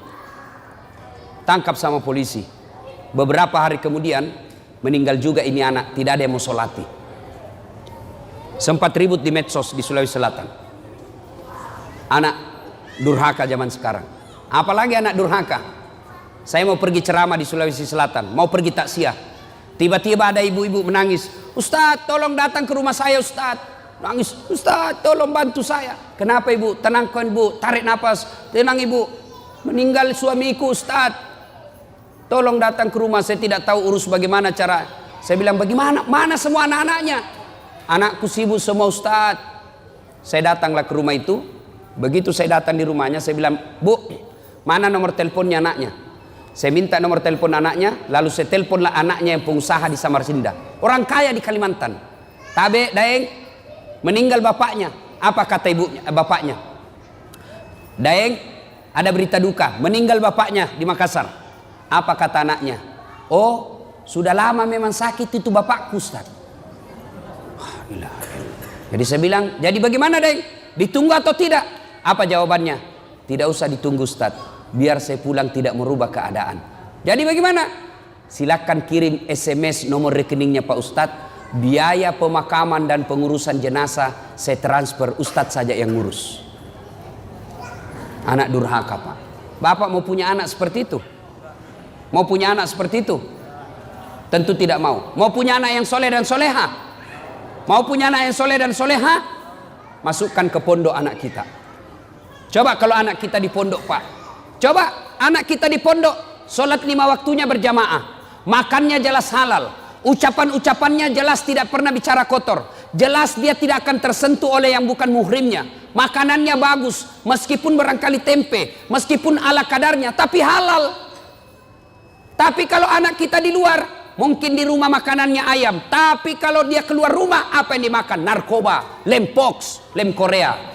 Tangkap sama polisi. Beberapa hari kemudian meninggal juga ini anak, tidak ada yang mau solati. Sempat ribut di medsos di Sulawesi Selatan. Anak durhaka zaman sekarang. Apalagi anak durhaka. Saya mau pergi ceramah di Sulawesi Selatan, mau pergi taksiah. Tiba-tiba ada ibu-ibu menangis. Ustadz, tolong datang ke rumah saya, Ustadz. Nangis, Ustadz, tolong bantu saya. Kenapa ibu? Tenangkan ibu, tarik nafas. Tenang ibu, meninggal suamiku, Ustadz. Tolong datang ke rumah, saya tidak tahu urus bagaimana cara. Saya bilang, bagaimana? Mana semua anak-anaknya? Anakku sibuk semua, Ustadz. Saya datanglah ke rumah itu. Begitu saya datang di rumahnya, saya bilang, Bu, mana nomor teleponnya anaknya? Saya minta nomor telepon anaknya, lalu saya teleponlah anaknya yang pengusaha di Samarinda. Orang kaya di Kalimantan. Tabe, Daeng, meninggal bapaknya. Apa kata ibunya, bapaknya? Daeng, ada berita duka, meninggal bapaknya di Makassar. Apa kata anaknya? Oh, sudah lama memang sakit itu bapakku, Ustaz. Jadi saya bilang, jadi bagaimana Daeng? Ditunggu atau tidak? Apa jawabannya? Tidak usah ditunggu, Ustaz. Biar saya pulang tidak merubah keadaan. Jadi bagaimana? Silakan kirim SMS nomor rekeningnya Pak Ustadz. Biaya pemakaman dan pengurusan jenazah saya transfer, Ustadz saja yang ngurus. Anak durhaka, Pak. Bapak mau punya anak seperti itu? Mau punya anak seperti itu? Tentu tidak mau. Mau punya anak yang soleh dan soleha? Mau punya anak yang soleh dan soleha? Masukkan ke pondok anak kita. Coba kalau anak kita di pondok, Pak. Coba anak kita di pondok, sholat 5 waktunya berjamaah, makannya jelas halal, ucapan-ucapannya jelas tidak pernah bicara kotor, jelas dia tidak akan tersentuh oleh yang bukan muhrimnya, makanannya bagus, meskipun barangkali tempe, meskipun ala kadarnya, tapi halal. Tapi kalau anak kita di luar, mungkin di rumah makanannya ayam, tapi kalau dia keluar rumah, apa yang dimakan? Narkoba, lem pox, lem Korea.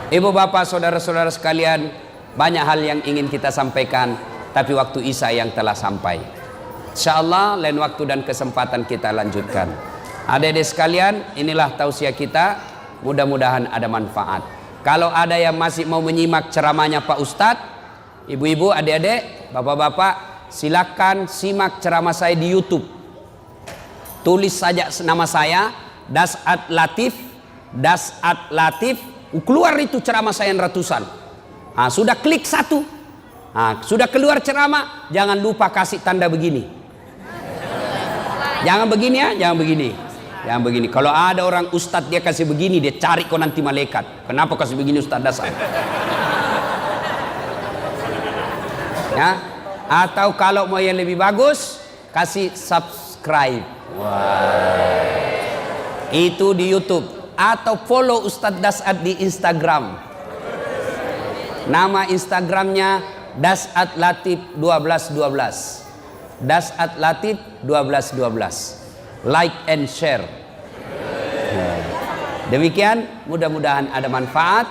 Ibu bapak saudara-saudara sekalian, banyak hal yang ingin kita sampaikan, tapi waktu Isya yang telah sampai. InsyaAllah lain waktu dan kesempatan kita lanjutkan. Adik-adik sekalian, inilah tausiah kita, mudah-mudahan ada manfaat. Kalau ada yang masih mau menyimak ceramahnya Pak Ustadz, ibu-ibu, adik-adik, bapak-bapak, silakan simak ceramah saya di YouTube. Tulis saja nama saya, Das'ad Latif, Das'ad Latif. Keluar itu ceramah saya yang ratusan. Sudah klik satu, sudah keluar ceramah, jangan lupa kasih tanda begini. Jangan begini ya, jangan begini. Jangan begini. Kalau ada orang ustadz dia kasih begini, dia cari kau nanti malaikat. Kenapa kasih begini Ustadz Dasar? Ya. Atau kalau mau yang lebih bagus, kasih subscribe. Itu di YouTube. Atau follow Ustadz Das'ad di Instagram. Nama Instagramnya Das'ad Latif 1212. Das'ad Latif 1212. Like and share. Demikian, mudah-mudahan ada manfaat.